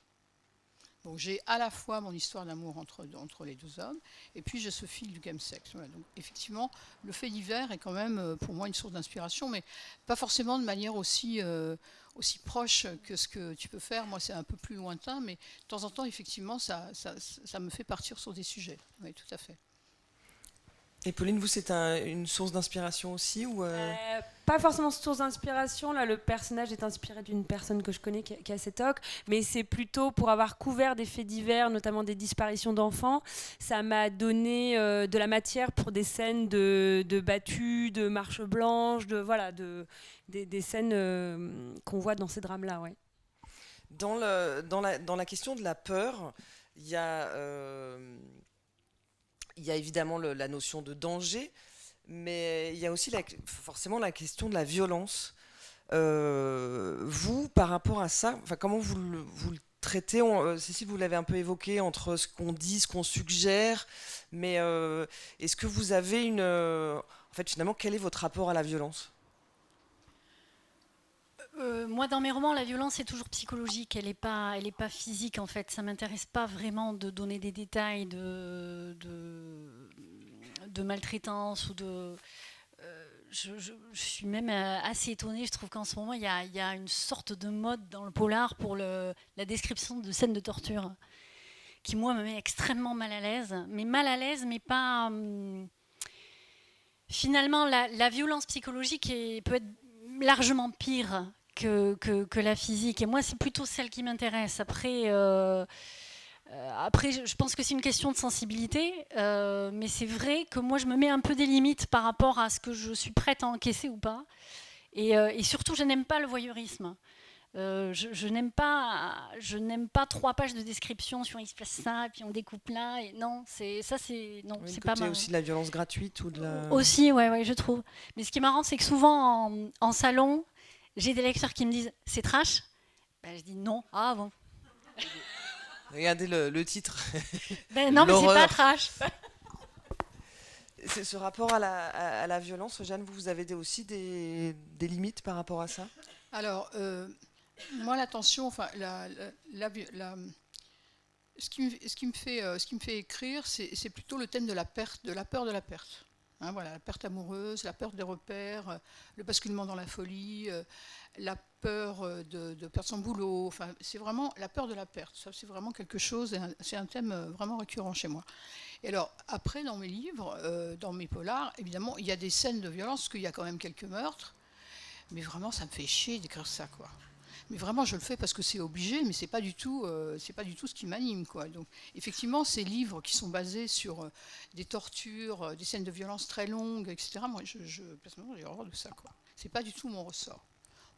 Donc, j'ai à la fois mon histoire d'amour entre les deux hommes, et puis j'ai ce fil du chemsex. Voilà. Donc, effectivement, le fait divers est quand même, pour moi, une source d'inspiration, mais pas forcément de manière aussi proche que ce que tu peux faire. Moi, c'est un peu plus lointain, mais de temps en temps, effectivement, ça me fait partir sur des sujets. Oui, tout à fait. Et Pauline, vous, c'est une source d'inspiration aussi ou Pas forcément source d'inspiration. Là, le personnage est inspiré d'une personne que je connais qui a cette TOC, mais c'est plutôt pour avoir couvert des faits divers, notamment des disparitions d'enfants. Ça m'a donné de la matière pour des scènes de battues, de marches blanches, des scènes qu'on voit dans ces drames-là. Ouais. Dans la question de la peur, il y a évidemment la notion de danger, mais il y a aussi forcément la question de la violence. Vous, par rapport à ça, comment vous le traitez Cécile, vous l'avez un peu évoqué entre ce qu'on dit, ce qu'on suggère, mais est-ce que vous avez en fait, finalement, quel est votre rapport à la violence ? Moi, dans mes romans, la violence est toujours psychologique. Elle est pas physique, en fait. Ça m'intéresse pas vraiment de donner des détails de maltraitance ou de. Je suis même assez étonnée. Je trouve qu'en ce moment, il y a une sorte de mode dans le polar pour la description de scènes de torture, qui moi me met extrêmement mal à l'aise. Mais pas. Finalement, la violence psychologique peut être largement pire que la physique. Et moi, c'est plutôt celle qui m'intéresse. Après, je pense que c'est une question de sensibilité, mais c'est vrai que moi, je me mets un peu des limites par rapport à ce que je suis prête à encaisser ou pas. Et surtout, je n'aime pas le voyeurisme. Je n'aime pas 3 pages de description sur il se passe ça, et puis on découpe là. Et non, c'est pas mal. Aussi de la violence gratuite ou de la... Aussi, ouais, je trouve. Mais ce qui est marrant, c'est que souvent en salon, j'ai des lecteurs qui me disent c'est trash. Ben, je dis non. Ah bon. Regardez le titre. Ben non, mais c'est pas trash. C'est ce rapport à la violence, Jeanne, vous avez aussi des limites par rapport à ça ? Alors, moi, l'attention, enfin, ce qui me fait écrire, c'est plutôt le thème de la perte, de la peur de la perte. Hein, voilà, la perte amoureuse, la perte des repères, le basculement dans la folie, la peur de perdre son boulot. Enfin, c'est vraiment la peur de la perte. Ça, c'est vraiment quelque chose, c'est un thème vraiment récurrent chez moi. Et alors, après, dans mes livres, dans mes polars, évidemment, il y a des scènes de violence, parce qu'il y a quand même quelques meurtres. Mais vraiment, ça me fait chier d'écrire ça, quoi. Mais vraiment, je le fais parce que c'est obligé, mais c'est pas du tout ce qui m'anime, quoi. Donc, effectivement, ces livres qui sont basés sur des tortures, des scènes de violence très longues, etc. Moi, personnellement, j'ai horreur de ça, quoi. C'est pas du tout mon ressort.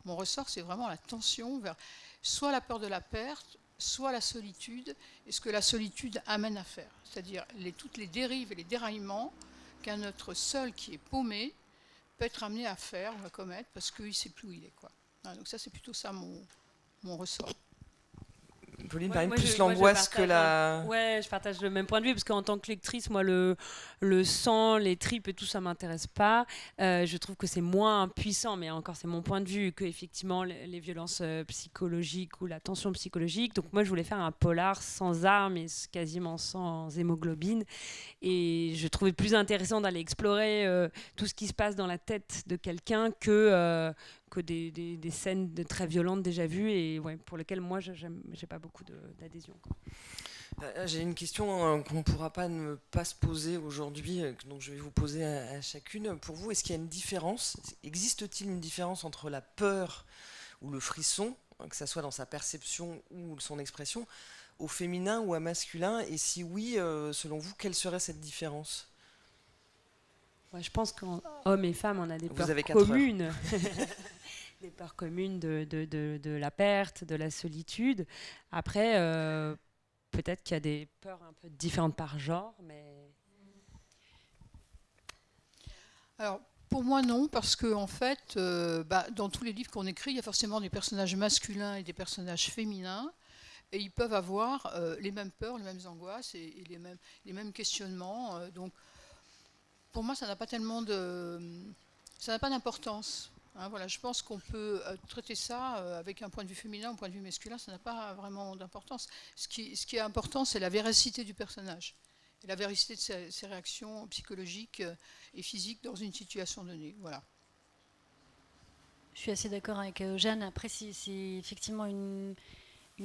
Mon ressort, c'est vraiment la tension vers soit la peur de la perte, soit la solitude, et ce que la solitude amène à faire. C'est-à-dire toutes les dérives et les déraillements qu'un être seul qui est paumé peut être amené à faire ou à commettre parce qu'il ne sait plus où il est, quoi. Donc ça, c'est plutôt ça mon ressort. Pauline, plus l'angoisse que la... Ouais, je partage le même point de vue, parce qu'en tant que lectrice, moi, le sang, les tripes et tout, ça m'intéresse pas. Je trouve que c'est moins puissant, mais encore, c'est mon point de vue, que effectivement les violences psychologiques ou la tension psychologique. Donc moi, je voulais faire un polar sans armes et quasiment sans hémoglobine. Et je trouvais plus intéressant d'aller explorer tout ce qui se passe dans la tête de quelqu'un que des scènes très violentes déjà vues et ouais, pour lesquelles moi j'ai pas beaucoup d'adhésion. J'ai une question qu'on ne pourra pas ne pas se poser aujourd'hui, donc je vais vous poser à chacune. Pour vous, est-ce qu'il y a une différence ? Existe-t-il une différence entre la peur ou le frisson, que ça soit dans sa perception ou son expression, au féminin ou au masculin ? Et si oui, selon vous, quelle serait cette différence ? Ouais, je pense qu'hommes et femmes, on a des peurs communes. Des peurs communes de la perte, de la solitude. Après, peut-être qu'il y a des peurs un peu différentes par genre, mais... Alors, pour moi, non, parce que en fait, dans tous les livres qu'on écrit, il y a forcément des personnages masculins et des personnages féminins, et ils peuvent avoir les mêmes peurs, les mêmes angoisses et les mêmes questionnements. Donc, pour moi, ça n'a pas tellement ça n'a pas d'importance. Hein, voilà, je pense qu'on peut traiter ça avec un point de vue féminin ou un point de vue masculin, ça n'a pas vraiment d'importance. Ce qui est important, c'est la véracité du personnage, et la véracité de ses réactions psychologiques et physiques dans une situation donnée. Voilà. Je suis assez d'accord avec Jeanne. Après, c'est effectivement une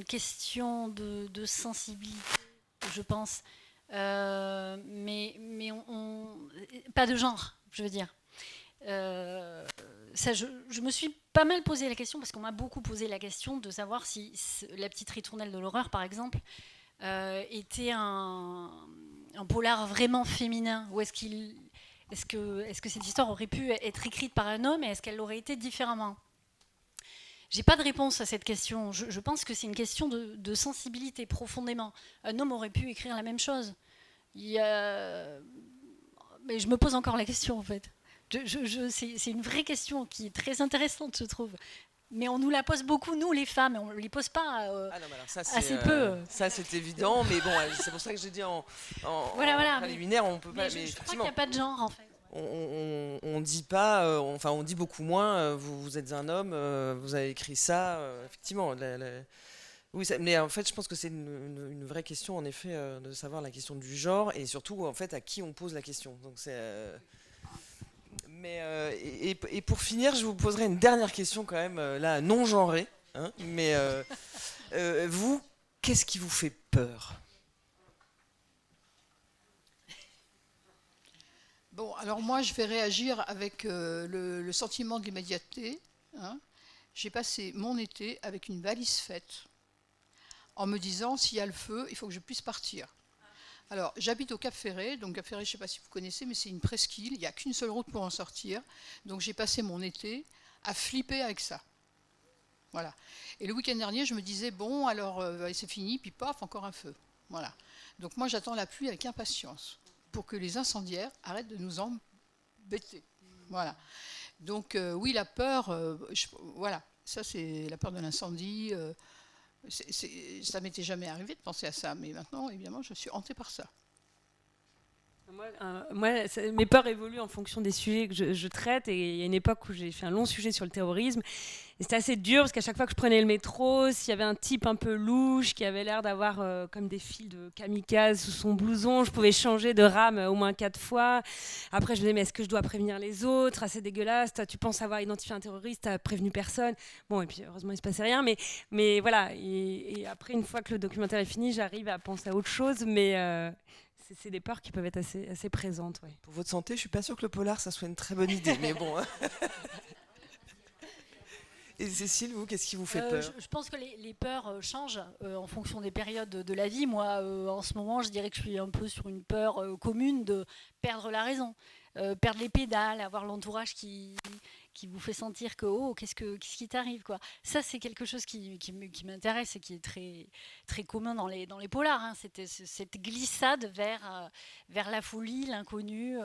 question de sensibilité, je pense. Mais pas de genre, je veux dire. Ça, je me suis pas mal posé la question, parce qu'on m'a beaucoup posé la question de savoir si La petite ritournelle de l'horreur, par exemple, était un polar vraiment féminin, ou est-ce que cette histoire aurait pu être écrite par un homme, et est-ce qu'elle aurait été différemment ? J'ai pas de réponse à cette question. Je pense que c'est une question de sensibilité, profondément. Un homme aurait pu écrire la même chose. Mais je me pose encore la question, en fait. C'est une vraie question qui est très intéressante, je trouve. Mais on nous la pose beaucoup, nous, les femmes, et on ne les pose pas assez peu. Ça, c'est évident, mais bon, c'est pour ça que j'ai dit en préliminaire, on peut pas... Mais je crois qu'il n'y a pas de genre, en fait. On dit pas, on dit beaucoup moins, vous êtes un homme, vous avez écrit ça, effectivement. Oui, mais en fait, je pense que c'est une vraie question, en effet, de savoir la question du genre, et surtout, en fait, à qui on pose la question. Donc, et pour finir, je vous poserai une dernière question, quand même, là, non genrée. Hein, mais vous, qu'est-ce qui vous fait peur ? Bon, alors moi, je vais réagir avec le sentiment de l'immédiateté. Hein. J'ai passé mon été avec une valise faite, en me disant, s'il y a le feu, il faut que je puisse partir. Alors, j'habite au Cap Ferret. Donc, Cap Ferret, je ne sais pas si vous connaissez, mais c'est une presqu'île. Il n'y a qu'une seule route pour en sortir. Donc, j'ai passé mon été à flipper avec ça. Voilà. Et le week-end dernier, je me disais, bon, alors, c'est fini, puis paf, encore un feu. Voilà. Donc, moi, j'attends la pluie avec impatience, pour que les incendiaires arrêtent de nous embêter. Voilà. Donc, oui, la peur, voilà, ça, c'est la peur de l'incendie. Ça ne m'était jamais arrivé de penser à ça, mais maintenant, évidemment, je suis hantée par ça. Moi, mes peurs évoluent en fonction des sujets que je traite, et il y a une époque où j'ai fait un long sujet sur le terrorisme, et c'était assez dur parce qu'à chaque fois que je prenais le métro, s'il y avait un type un peu louche qui avait l'air d'avoir comme des fils de kamikaze sous son blouson, je pouvais changer de rame au moins 4 fois. Après, je me disais, mais est-ce que je dois prévenir les autres ? C'est dégueulasse, tu penses avoir identifié un terroriste, tu n'as prévenu personne. Bon, et puis heureusement, il ne se passait rien, mais voilà. Et après, une fois que le documentaire est fini, j'arrive à penser à autre chose, mais... c'est des peurs qui peuvent être assez présentes. Ouais. Pour votre santé, je ne suis pas sûre que le polar, ça soit une très bonne idée, mais bon. Et Cécile, vous, qu'est-ce qui vous fait peur? Je pense que les peurs changent en fonction des périodes de la vie. Moi, en ce moment, je dirais que je suis un peu sur une peur commune de perdre la raison, perdre les pédales, avoir l'entourage qui vous fait sentir que oh, qu'est-ce qui t'arrive, quoi. Ça, c'est quelque chose qui m'intéresse et qui est très, très commun dans les polars. Hein. Cette glissade vers la folie, l'inconnu.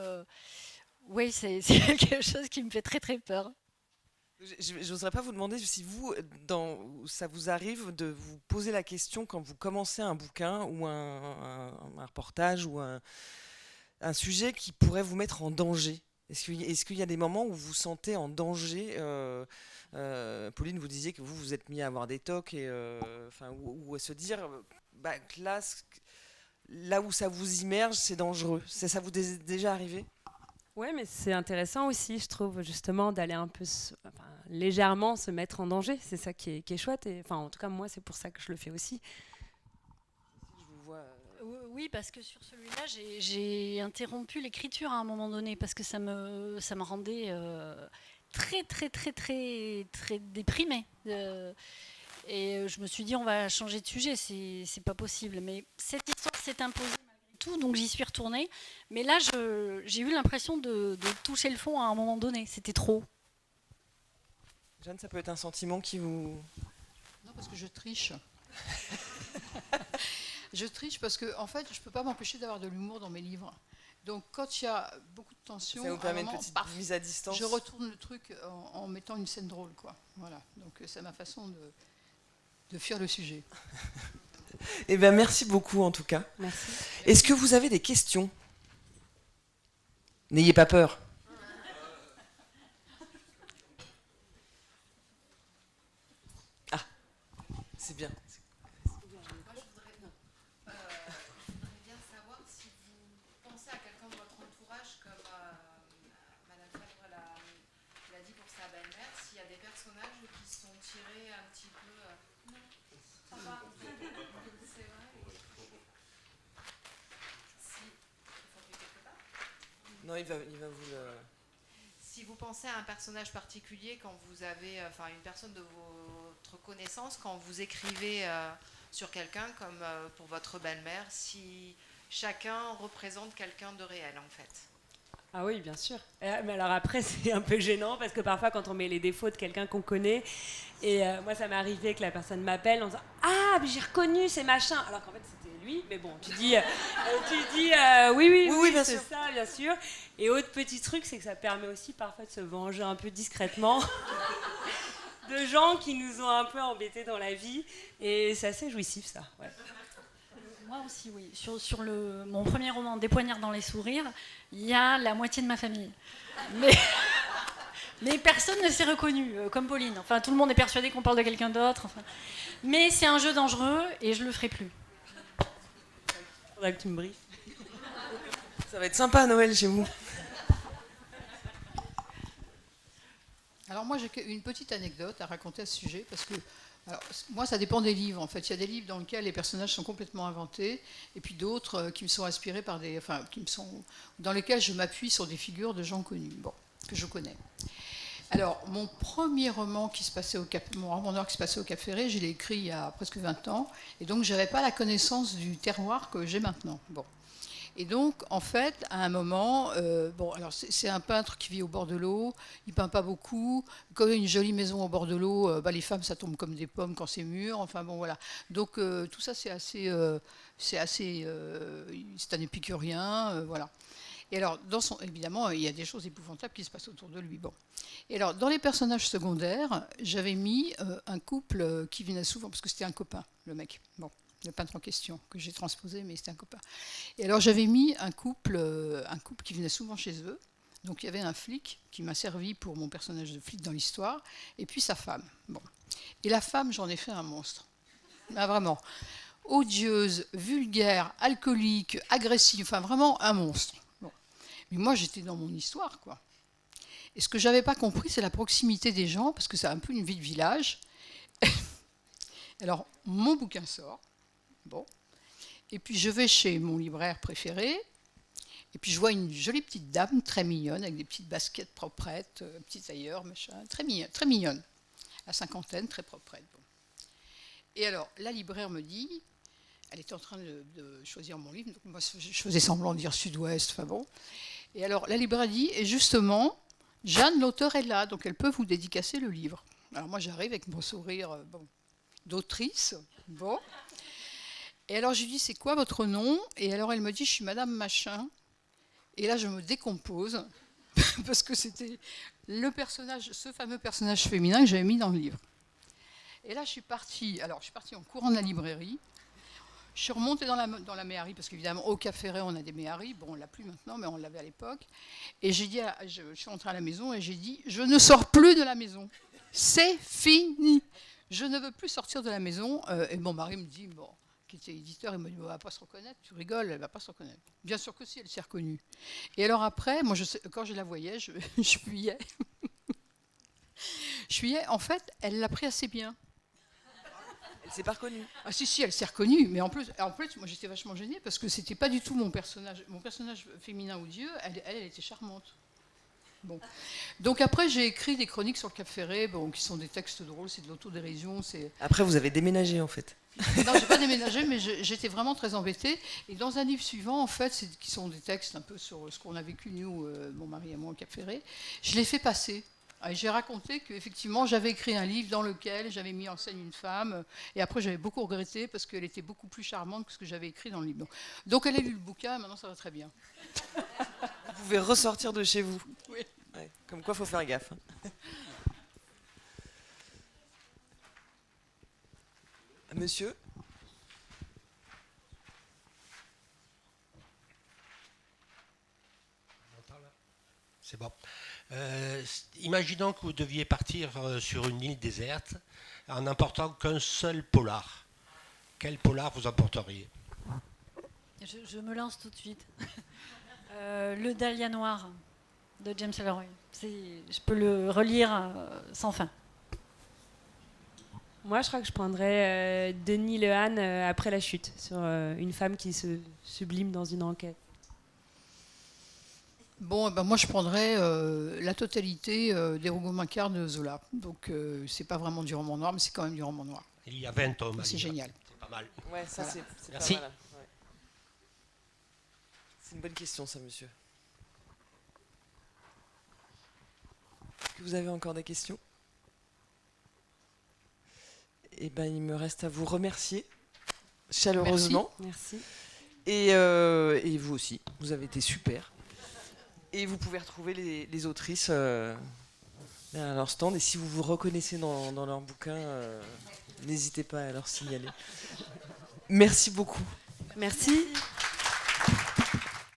Oui, c'est quelque chose qui me fait très, très peur. Je n'oserais pas vous demander si vous, ça vous arrive de vous poser la question quand vous commencez un bouquin ou un reportage ou un sujet qui pourrait vous mettre en danger. Est-ce qu'il y a des moments où vous vous sentez en danger? Pauline, vous disiez que vous êtes mis à avoir des tocs ou à se dire que là où ça vous immerge, c'est dangereux. Ça vous est déjà arrivé? Ouais, mais c'est intéressant aussi, je trouve, justement, d'aller un peu légèrement se mettre en danger. C'est ça qui est chouette. Et, en tout cas, moi, c'est pour ça que je le fais aussi. Je vous vois. Oui, parce que sur celui-là, j'ai interrompu l'écriture à un moment donné parce que ça me rendait très, très, très, très, très déprimée. Et je me suis dit, on va changer de sujet, c'est pas possible. Mais cette histoire s'est imposée malgré tout, donc j'y suis retournée. Mais là, j'ai eu l'impression de toucher le fond à un moment donné. C'était trop. Jeanne, ça peut être un sentiment qui vous... Non, parce que je triche. Je triche parce que, en fait, je ne peux pas m'empêcher d'avoir de l'humour dans mes livres. Donc, quand il y a beaucoup de tension, ça vous permet une petite mise à distance. Je retourne le truc en mettant une scène drôle, quoi. Voilà. Donc, c'est ma façon de fuir le sujet. Eh bien, merci beaucoup, en tout cas. Merci. Est-ce que vous avez des questions? N'ayez pas peur. Ah, c'est bien. Non, il va vous le... Si vous pensez à un personnage particulier quand vous avez, une personne de votre connaissance, quand vous écrivez sur quelqu'un, comme pour votre belle-mère, si chacun représente quelqu'un de réel, en fait. Ah oui, bien sûr. Mais alors après, c'est un peu gênant parce que parfois, quand on met les défauts de quelqu'un qu'on connaît, et moi, ça m'est arrivé que la personne m'appelle en disant « Ah, mais j'ai reconnu, c'est machin !» Alors qu'en fait, c'était lui, mais bon, tu dis oui, c'est ça, bien sûr. Et autre petit truc, c'est que ça permet aussi parfois de se venger un peu discrètement de gens qui nous ont un peu embêtés dans la vie. Et c'est assez jouissif, ça. Ouais. Moi aussi, oui. Sur mon premier roman, Des poignards dans les sourires, il y a la moitié de ma famille. Mais personne ne s'est reconnu, comme Pauline. Enfin, tout le monde est persuadé qu'on parle de quelqu'un d'autre. Enfin. Mais c'est un jeu dangereux et je le ferai plus. Faudrait que tu me briefes. Ça va être sympa à Noël chez vous. Alors moi, j'ai une petite anecdote à raconter à ce sujet, parce que alors, moi, ça dépend des livres, en fait. Il y a des livres dans lesquels les personnages sont complètement inventés, et puis d'autres qui me sont inspirés par dans lesquels je m'appuie sur des figures de gens connus, que je connais. Alors, mon premier roman qui se passait mon roman noir qui se passait au Cap Ferré, je l'ai écrit il y a presque 20 ans, et donc je n'avais pas la connaissance du terroir que j'ai maintenant. Bon. Et donc, en fait, à un moment, alors c'est un peintre qui vit au bord de l'eau, il peint pas beaucoup, comme une jolie maison au bord de l'eau, les femmes, ça tombe comme des pommes quand c'est mûr, enfin bon, voilà. Donc, tout ça, c'est un épicurien, voilà. Et alors, évidemment, il y a des choses épouvantables qui se passent autour de lui. Bon. Et alors, dans les personnages secondaires, j'avais mis un couple qui venait souvent, parce que c'était un copain, le mec. Bon. Le peintre en question, que j'ai transposé, mais c'était un copain. Et alors j'avais mis un couple qui venait souvent chez eux. Donc il y avait un flic qui m'a servi pour mon personnage de flic dans l'histoire, et puis sa femme. Bon. Et la femme, j'en ai fait un monstre. Ah, vraiment. Odieuse, vulgaire, alcoolique, agressive, enfin vraiment un monstre. Bon. Mais moi j'étais dans mon histoire, quoi. Et ce que j'avais pas compris, c'est la proximité des gens, parce que c'est un peu une vie de village. Alors mon bouquin sort. Bon. Et puis je vais chez mon libraire préféré, et puis je vois une jolie petite dame très mignonne, avec des petites baskets proprettes, petit tailleur, machin, très mignonne. la cinquantaine, très propre. Bon. Et alors, la libraire me dit, elle était en train de choisir mon livre, donc moi je faisais semblant de dire Sud-Ouest, enfin bon. Et alors, la libraire dit, et justement, Jeanne, l'auteur, est là, donc elle peut vous dédicacer le livre. Alors moi, j'arrive avec mon sourire d'autrice, bon. Et alors, je lui dis, c'est quoi votre nom? Et alors, elle me dit, je suis Madame Machin. Et là, je me décompose, parce que c'était le personnage, ce fameux personnage féminin que j'avais mis dans le livre. Et là, je suis partie en courant de la librairie. Je suis remontée dans la méhari, parce qu'évidemment, au Cap Ferret, on a des méharis. Bon, on ne l'a plus maintenant, mais on l'avait à l'époque. Et j'ai dit, je suis rentrée à la maison et j'ai dit, je ne sors plus de la maison. C'est fini. Je ne veux plus sortir de la maison. Et mon mari me dit, bon, qui était éditeur, il me dit, elle ne va pas se reconnaître. Tu rigoles, elle ne va pas se reconnaître. Bien sûr que si, elle s'est reconnue. Et alors après, moi, quand je la voyais, je fuyais. Je fuyais. En fait, elle l'a pris assez bien. Elle s'est pas reconnue. Ah si, elle s'est reconnue, mais en plus, moi j'étais vachement gênée parce que c'était pas du tout mon personnage féminin odieux. Elle était charmante. Bon, donc après j'ai écrit des chroniques sur le Cap Ferret, qui sont des textes drôles, c'est de l'autodérision, c'est. Après, vous avez déménagé en fait. Non, j'ai pas déménagé, mais j'étais vraiment très embêtée. Et dans un livre suivant, en fait, qui sont des textes un peu sur ce qu'on a vécu nous, mon mari et moi au Cap Ferret, je l'ai fait passer. Et j'ai raconté qu'effectivement, j'avais écrit un livre dans lequel j'avais mis en scène une femme. Et après, j'avais beaucoup regretté parce qu'elle était beaucoup plus charmante que ce que j'avais écrit dans le livre. Donc elle a lu le bouquin, et maintenant ça va très bien. Vous pouvez ressortir de chez vous. Oui. Ouais, comme quoi, il faut faire gaffe. Monsieur ? C'est bon. Imaginons que vous deviez partir sur une île déserte en n'emportant qu'un seul polar. Quel polar vous emporteriez? Je me lance tout de suite. Le Dahlia noir de James Ellroy. Je peux le relire sans fin. Moi, je crois que je prendrais Denis Lehane après la chute, sur une femme qui se sublime dans une enquête. Bon, moi je prendrais la totalité des Rougon-Macquart de Zola. Donc c'est pas vraiment du roman noir, mais c'est quand même du roman noir. Il y a 20 tomes. C'est génial. C'est pas mal. Ouais, ça Voilà. c'est Merci. pas mal. Ouais. C'est une bonne question, ça, monsieur. Est-ce que vous avez encore des questions? Eh ben, il me reste à vous remercier chaleureusement. Merci. Et vous aussi, vous avez été super. Et vous pouvez retrouver les autrices derrière leur stand. Et si vous vous reconnaissez dans leur bouquin, n'hésitez pas à leur signaler. Merci beaucoup. Merci.